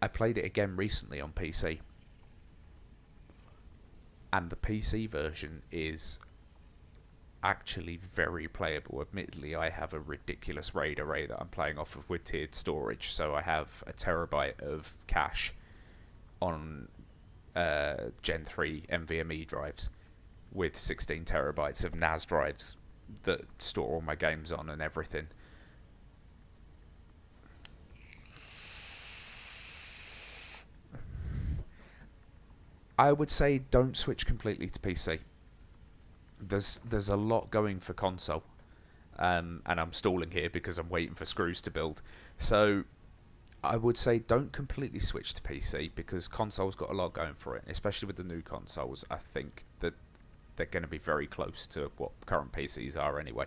I played it again recently on PC, and the PC version is actually very playable. Admittedly, I have a ridiculous RAID array that I'm playing off of with tiered storage, so I have a terabyte of cache on Gen 3 NVMe drives with 16 terabytes of NAS drives that store all my games on and everything. I would say don't switch completely to PC. There's a lot going for console, and I'm stalling here because I'm waiting for screws to build. So I would say don't completely switch to PC, because console's got a lot going for it, especially with the new consoles. I think that they're going to be very close to what current PCs are anyway.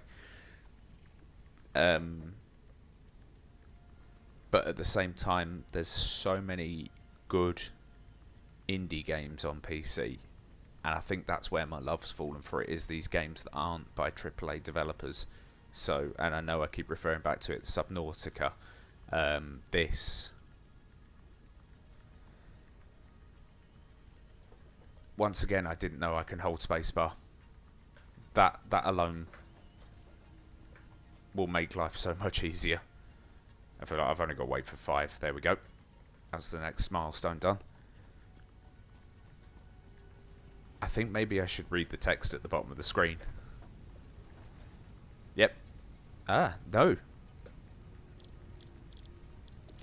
But at the same time, there's so many good indie games on PC, and I think that's where my love's fallen for it, is these games that aren't by AAA developers. So, and I know I keep referring back to it, Subnautica, this, once again, I didn't know I can hold spacebar. That alone will make life so much easier. I feel like I've only got to wait for 5. There we go. That's the next milestone done. I think maybe I should read the text at the bottom of the screen. Yep. Ah, no.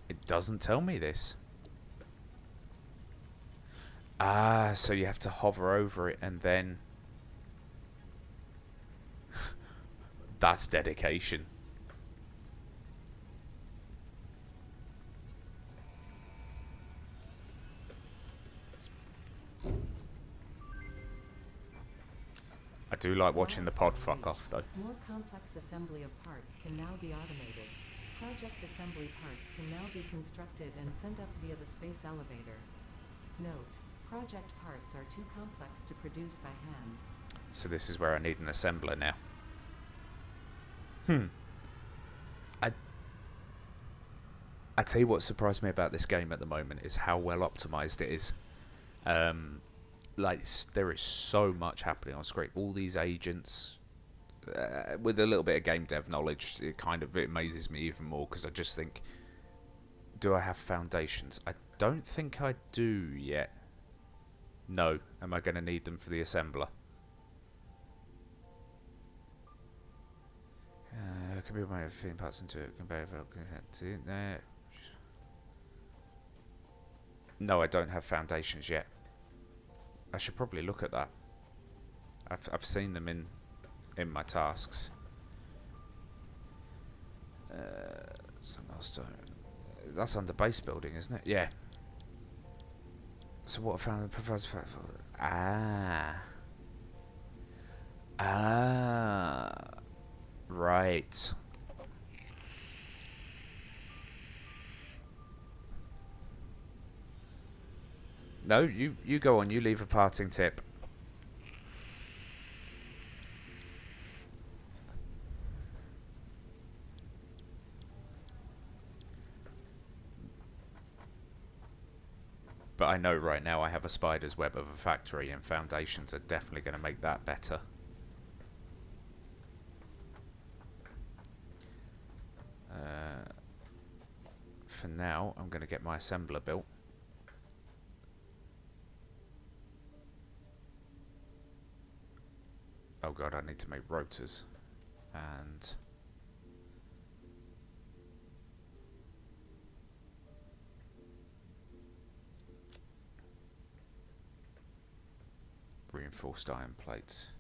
It doesn't tell me this. Ah, so you have to hover over it and then... That's dedication. I do like watching the pod fuck off, though. More complex assembly of parts can now be automated. Project assembly parts can now be constructed and sent up via the space elevator. Note: project parts are too complex to produce by hand. So this is where I need an assembler now. I tell you what surprised me about this game at the moment is how well optimized it is. Like, there is so much happening on screen. All these agents, with a little bit of game dev knowledge, it amazes me even more, because I just think, do I have foundations? I don't think I do yet. No. Am I going to need them for the assembler? Can be my feeding parts into it. No, I don't have foundations yet. I should probably look at that. I've seen them in my tasks. Some milestone. That's under base building, isn't it? Yeah. So what I found provides right. No, you go on. You leave a parting tip. But I know right now I have a spider's web of a factory, and foundations are definitely going to make that better. For now, I'm going to get my assembler built. Oh god, I need to make rotors. And... reinforced iron plates.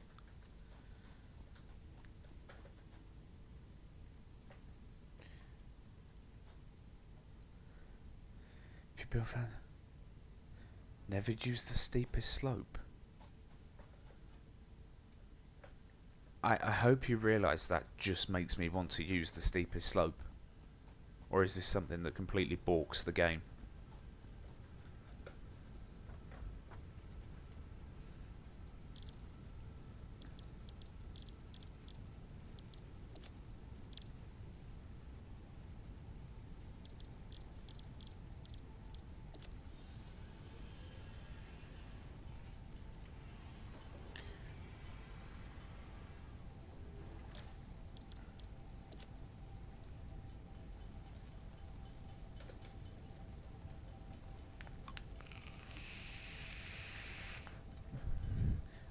If you build found... Never use the steepest slope. I hope you realise that just makes me want to use the steepest slope. Or is this something that completely balks the game?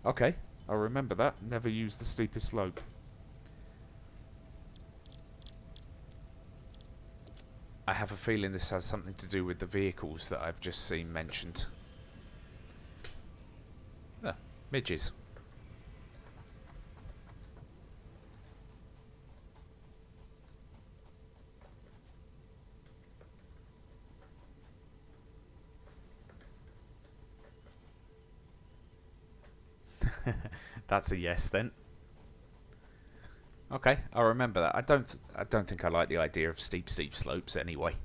Okay, I'll remember that. Never use the steepest slope. I have a feeling this has something to do with the vehicles that I've just seen mentioned. Ah, midges. That's a yes then. Okay, I'll remember that. I don't think I like the idea of steep slopes anyway.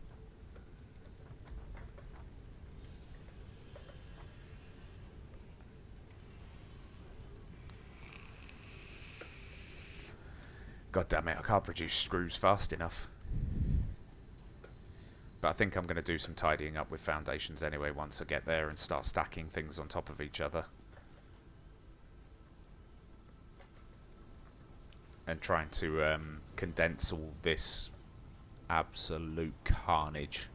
God damn it, I can't produce screws fast enough. But I think I'm going to do some tidying up with foundations anyway once I get there and start stacking things on top of each other. and trying to condense all this absolute carnage.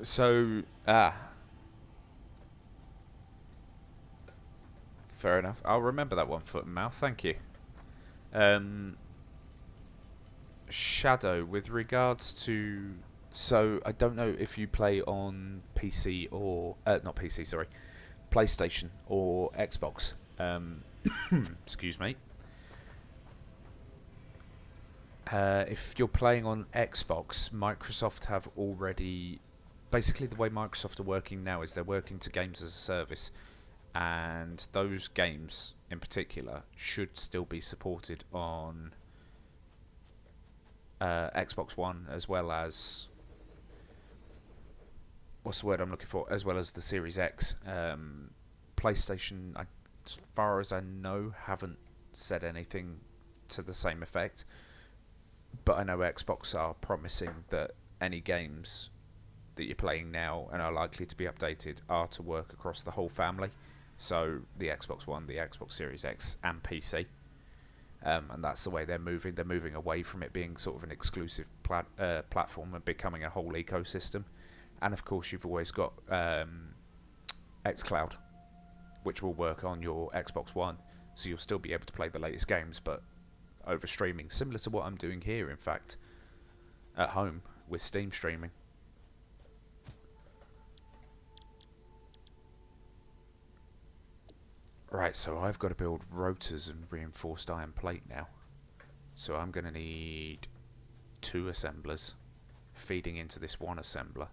So, fair enough. I'll remember that one, foot and mouth. Thank you. Shadow, with regards to... So, I don't know if you play on PC or... not PC, sorry. PlayStation or Xbox. Excuse me. If you're playing on Xbox, Microsoft have already... Basically, the way Microsoft are working now is they're working to games as a service, and those games in particular should still be supported on Xbox One, as well as... What's the word I'm looking for? As well as the Series X. PlayStation, as far as I know, haven't said anything to the same effect. But I know Xbox are promising that any games that you're playing now and are likely to be updated are to work across the whole family. So the Xbox One, the Xbox Series X, and PC. And that's the way they're moving. They're moving away from it being sort of an exclusive platform and becoming a whole ecosystem. And of course, you've always got xCloud, which will work on your Xbox One. So you'll still be able to play the latest games, but over streaming, similar to what I'm doing here, in fact, at home with Steam streaming. Right, so I've got to build rotors and reinforced iron plate now. So I'm going to need 2 assemblers feeding into this one assembler.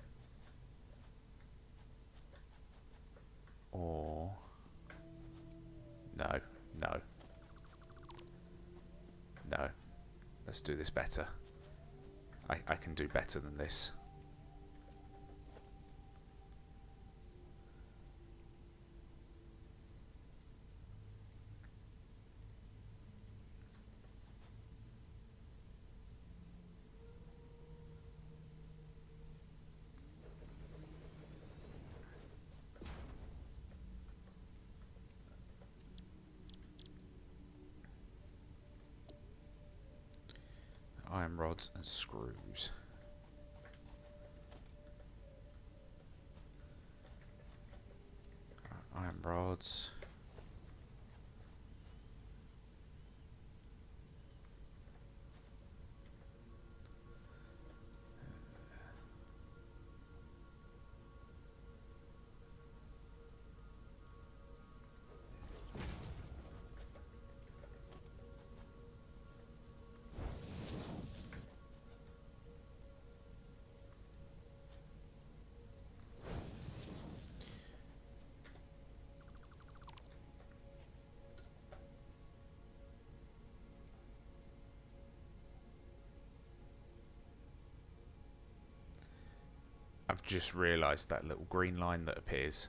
Or... No. Let's do this better. I can do better than this. Iron rods and screws. Iron rods. I've just realised that little green line that appears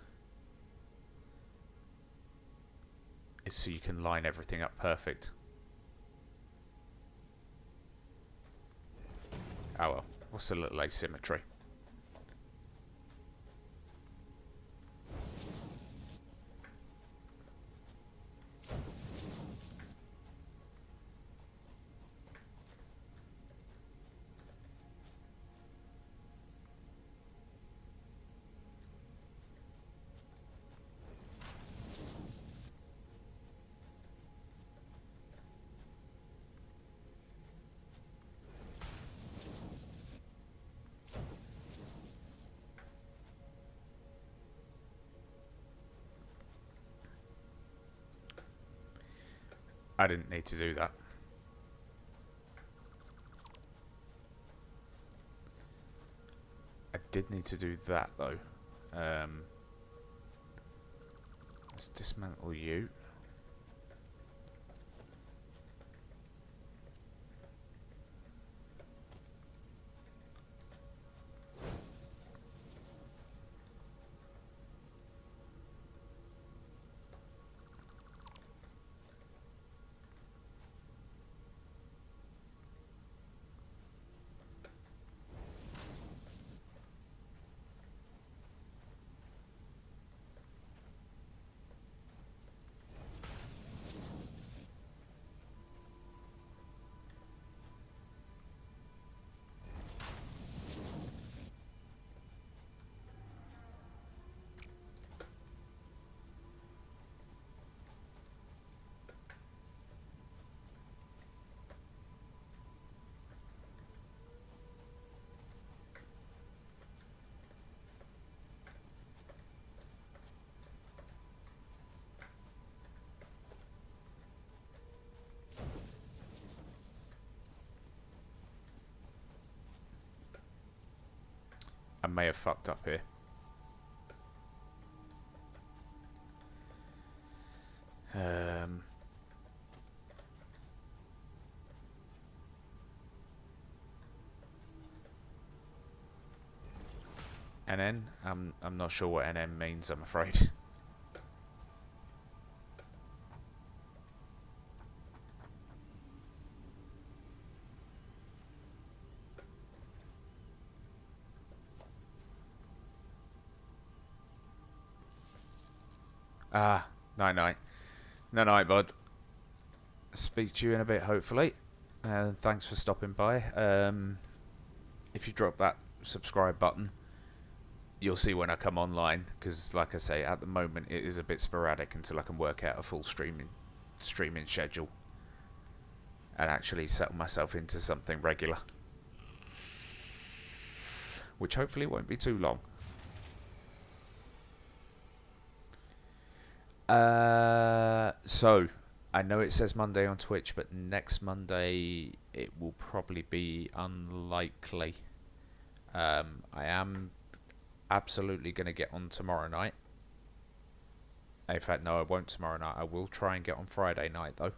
is so you can line everything up perfect. Oh well, what's a little asymmetry? I didn't need to do that. I did need to do that though. Let's dismantle you. I may have fucked up here. NN? I'm not sure what NN means, I'm afraid. Ah, night night. Night night, bud. Speak to you in a bit, hopefully. Thanks for stopping by. If you drop that subscribe button, you'll see when I come online, because like I say, at the moment it is a bit sporadic until I can work out a full streaming schedule and actually settle myself into something regular, which hopefully won't be too long. So I know it says Monday on Twitch, but next Monday it will probably be unlikely. I am absolutely going to get on tomorrow night. In fact, no, I won't tomorrow night. I will try and get on Friday night, though.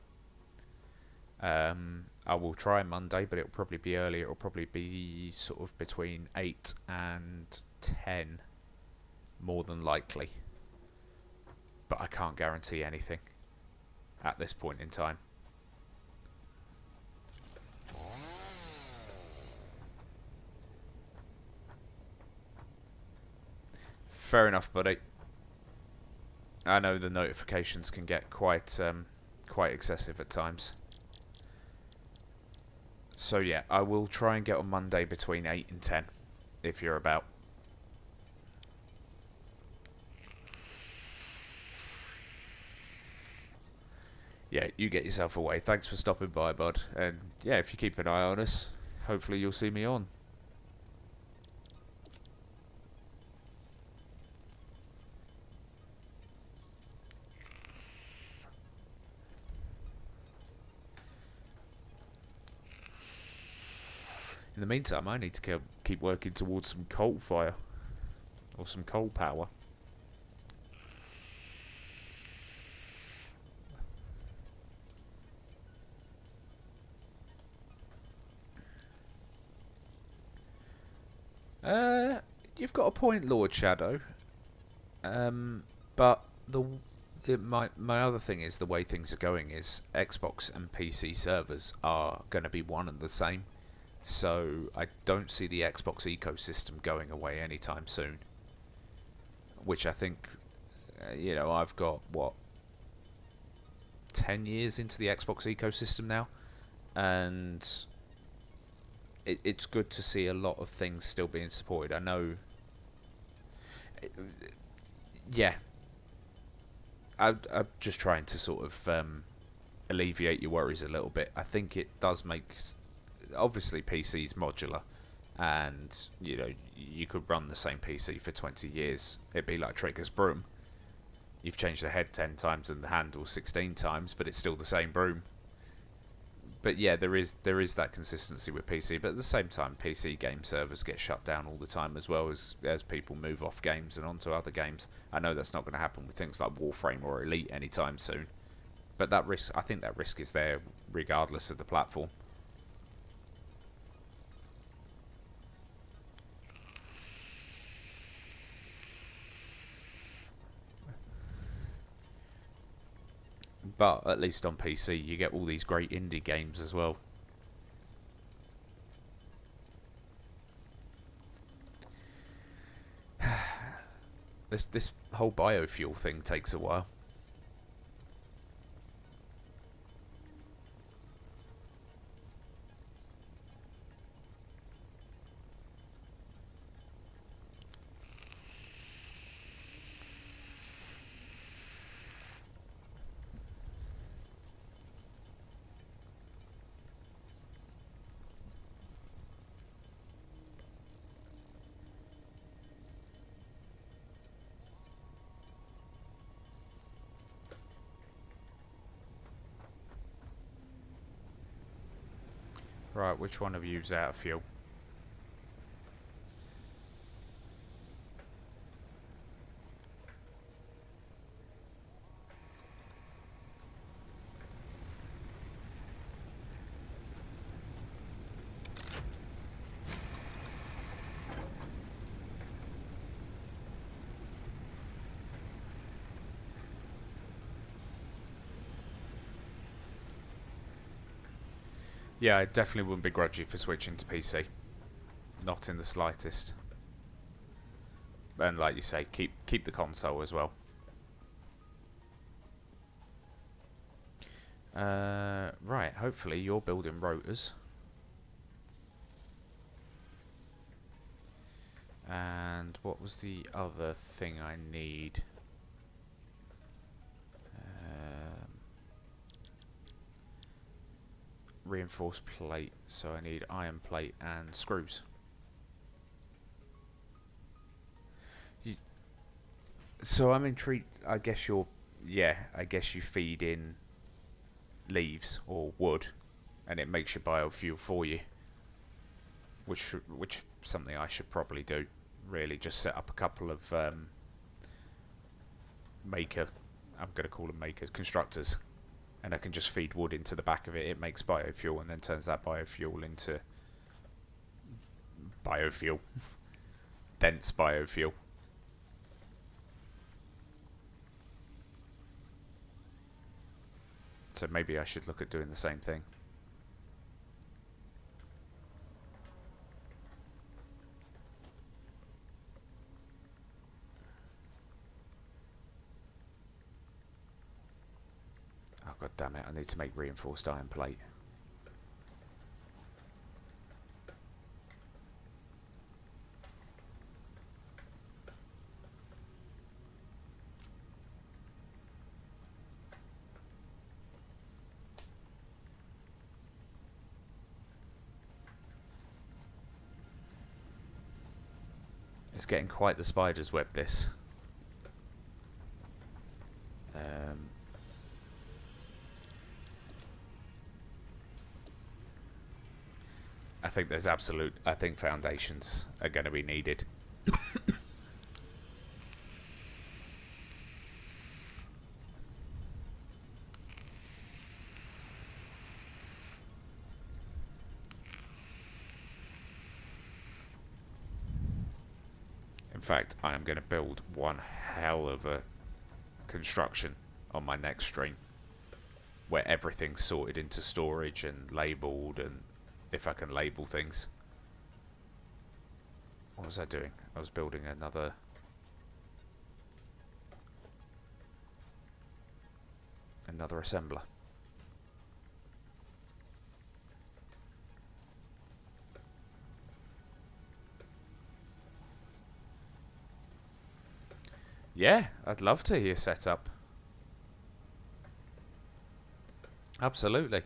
I will try Monday, but it'll probably be early. It'll probably be sort of between 8 and 10, more than likely. But I can't guarantee anything at this point in time. Fair enough, buddy. I know the notifications can get quite excessive at times. So yeah, I will try and get on Monday between 8 and 10, if you're about. Yeah, you get yourself away. Thanks for stopping by, bud. And yeah, if you keep an eye on us, hopefully you'll see me on. In the meantime, I need to keep working towards some coal fire. Or some coal power. You've got a point, Lord Shadow. But my other thing is, the way things are going is Xbox and PC servers are going to be one and the same. So I don't see the Xbox ecosystem going away anytime soon. Which I think, I've got, 10 years into the Xbox ecosystem now. And it's good to see a lot of things still being supported. I know... yeah. I'm just trying to sort of alleviate your worries a little bit. I think it does make... obviously, PC's modular. And, you could run the same PC for 20 years. It'd be like Trigger's broom. You've changed the head 10 times and the handle 16 times, but it's still the same broom. But yeah, there is that consistency with PC. But at the same time, PC game servers get shut down all the time, as well as people move off games and onto other games. I know that's not going to happen with things like Warframe or Elite anytime soon. But that risk, I think that risk is there regardless of the platform. But at least on PC, you get all these great indie games as well. This whole biofuel thing takes a while. Right, which one of you's out of fuel? Yeah, I definitely wouldn't begrudge you for switching to PC. Not in the slightest. And like you say, keep the console as well. Right, hopefully you're building rotors. And what was the other thing I need? Reinforced plate, so I need iron plate and screws. So I'm intrigued. I guess you're, yeah, I guess you feed in leaves or wood, and it makes your biofuel for you. Which something I should probably do. Really, just set up a couple of maker. I'm going to call them makers, constructors, and I can just feed wood into the back of it. It makes biofuel, and then turns that biofuel into biofuel, dense biofuel. So maybe I should look at doing the same thing. Oh god damn it, I need to make reinforced iron plate. It's getting quite the spider's web, this. I think there's I think foundations are going to be needed. In fact, I am going to build one hell of a construction on my next stream, where everything's sorted into storage and labelled, and if I can label things. What was I doing? I was building another assembler. Yeah, I'd love to hear setup. Absolutely.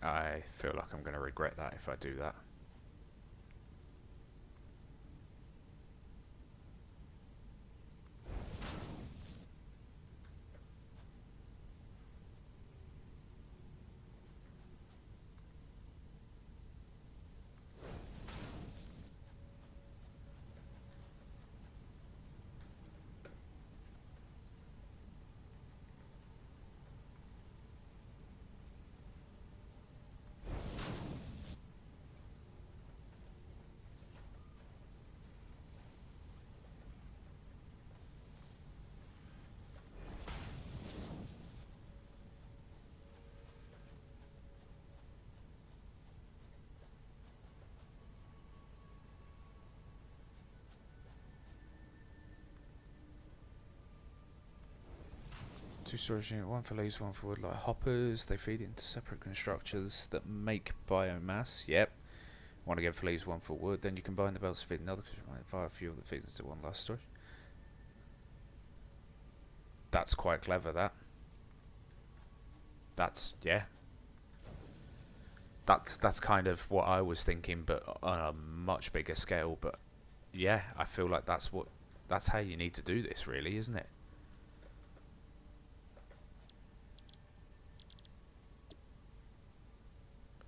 I feel like I'm going to regret that if I do that. Two storage unit, one for leaves, one for wood, like hoppers. They feed into separate structures that make biomass. Yep. One again for leaves, one for wood. Then you combine the belts to feed another via fuel that feeds into one last storage. That's quite clever, that. That's, yeah. That's kind of what I was thinking, but on a much bigger scale. But yeah, I feel like that's how you need to do this, really, isn't it?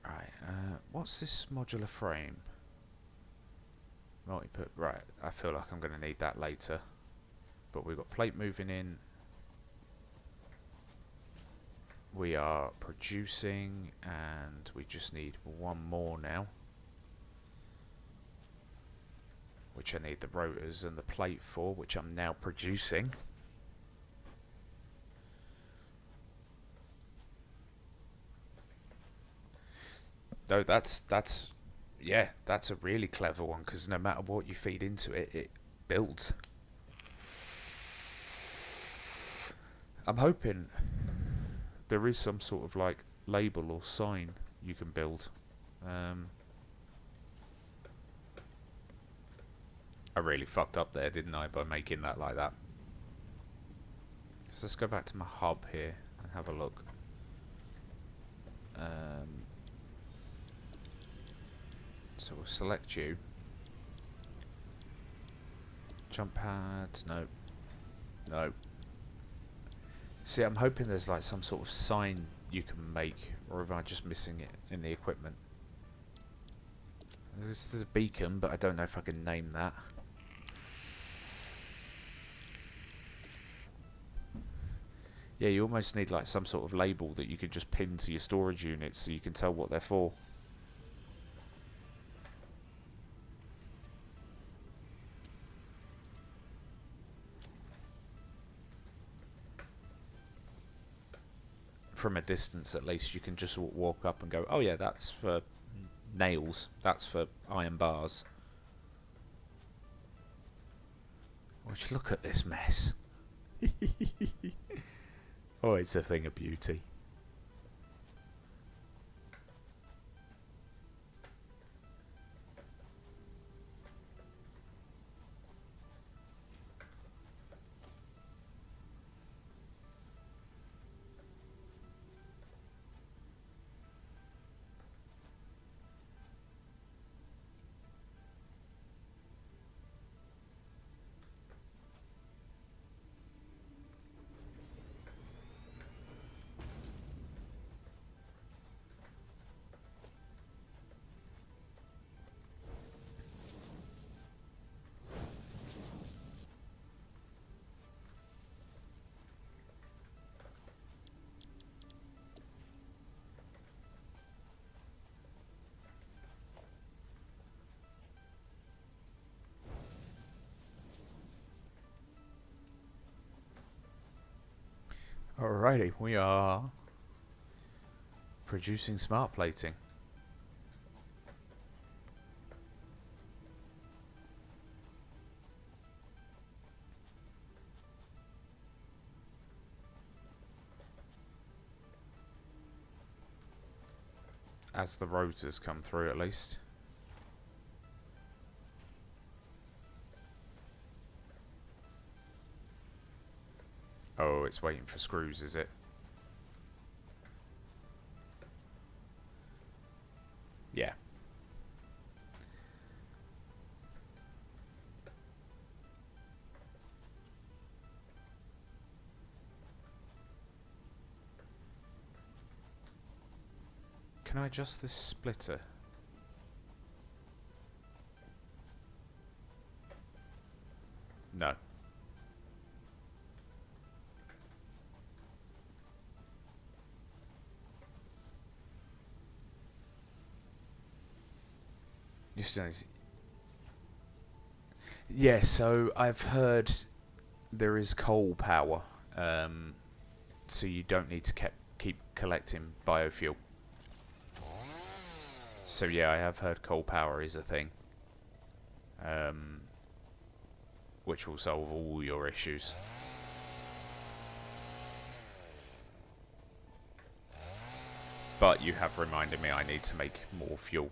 Right, what's this modular frame? Multi-put, right, I feel like I'm going to need that later. But we've got plate moving in. We are producing, and we just need one more now. Which I need the rotors and the plate for, which I'm now producing. Though that's yeah, that's a really clever one, because no matter what you feed into it, it builds. I'm hoping there is some sort of like label or sign you can build. I really fucked up there, didn't I, by making that like that. So let's go back to my hub here and have a look. So we'll select you. Jump pads, no. No. See, I'm hoping there's like some sort of sign you can make, or am I just missing it in the equipment? This is a beacon, but I don't know if I can name that. Yeah, you almost need like some sort of label that you can just pin to your storage units so you can tell what they're for. From a distance, at least, you can just walk up and go, oh yeah, that's for nails, that's for iron bars. Which, look at this mess. Oh, it's a thing of beauty. Alrighty, we are producing smart plating. As the rotors come through, at least. Oh, it's waiting for screws, is it? Can I adjust this splitter? No. Yeah, so I've heard there is coal power, so you don't need to keep collecting biofuel. So yeah, I have heard coal power is a thing, which will solve all your issues. But you have reminded me I need to make more fuel.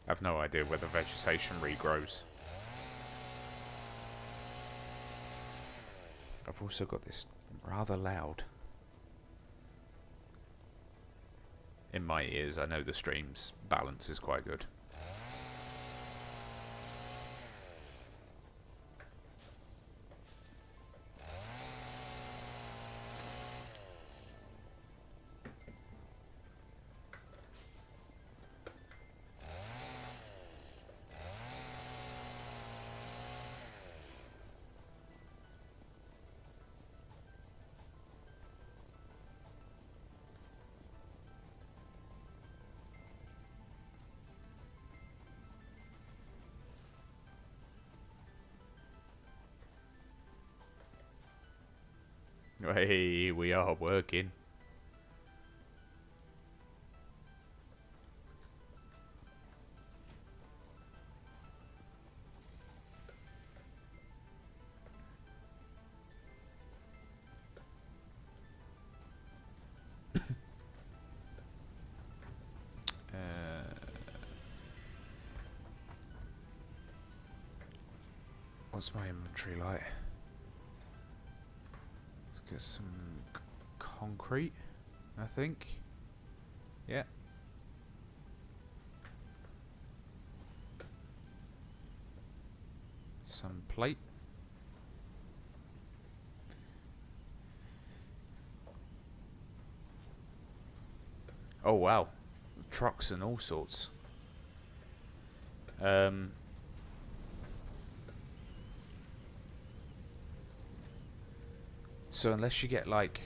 I've no idea whether vegetation regrows. I've also got this rather loud in my ears. I know the stream's balance is quite good. Hey, we are working. What's my inventory like? Let's get some concrete, I think. Yeah. Some plate. Oh wow, trucks and all sorts. So unless you get like,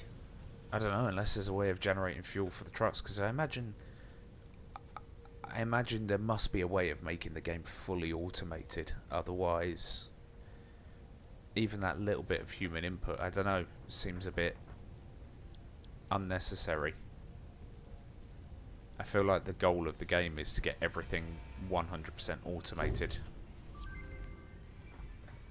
I don't know, unless there's a way of generating fuel for the trucks, because I imagine there must be a way of making the game fully automated. Otherwise, even that little bit of human input, I don't know, seems a bit unnecessary. I feel like the goal of the game is to get everything 100% automated.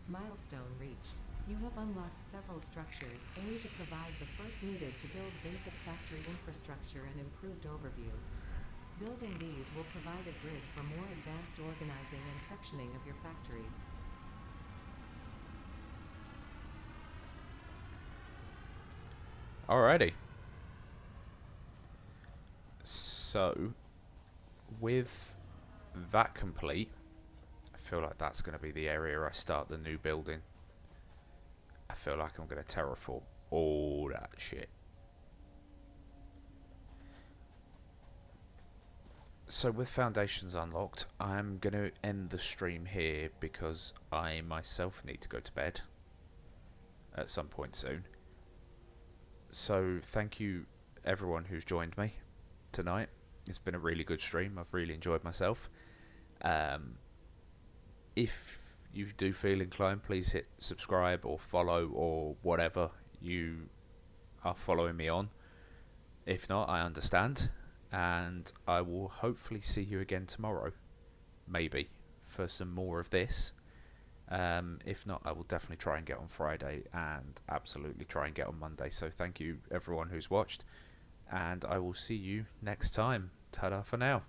Milestone reached. You have unlocked several structures, only to provide the first needed to build basic factory infrastructure and improved overview. Building these will provide a grid for more advanced organizing and sectioning of your factory. Alrighty. So, with that complete, I feel like that's going to be the area I start the new building. I feel like I'm going to terraform all that shit. So with foundations unlocked, I'm going to end the stream here because I myself need to go to bed at some point soon. So thank you everyone who's joined me tonight. It's been a really good stream. I've really enjoyed myself. If you do feel inclined, please hit subscribe or follow or whatever you are following me on. If not, I understand. And I will hopefully see you again tomorrow, maybe, for some more of this. If not, I will definitely try and get on Friday and absolutely try and get on Monday. So thank you everyone who's watched, and I will see you next time. Ta-da for now.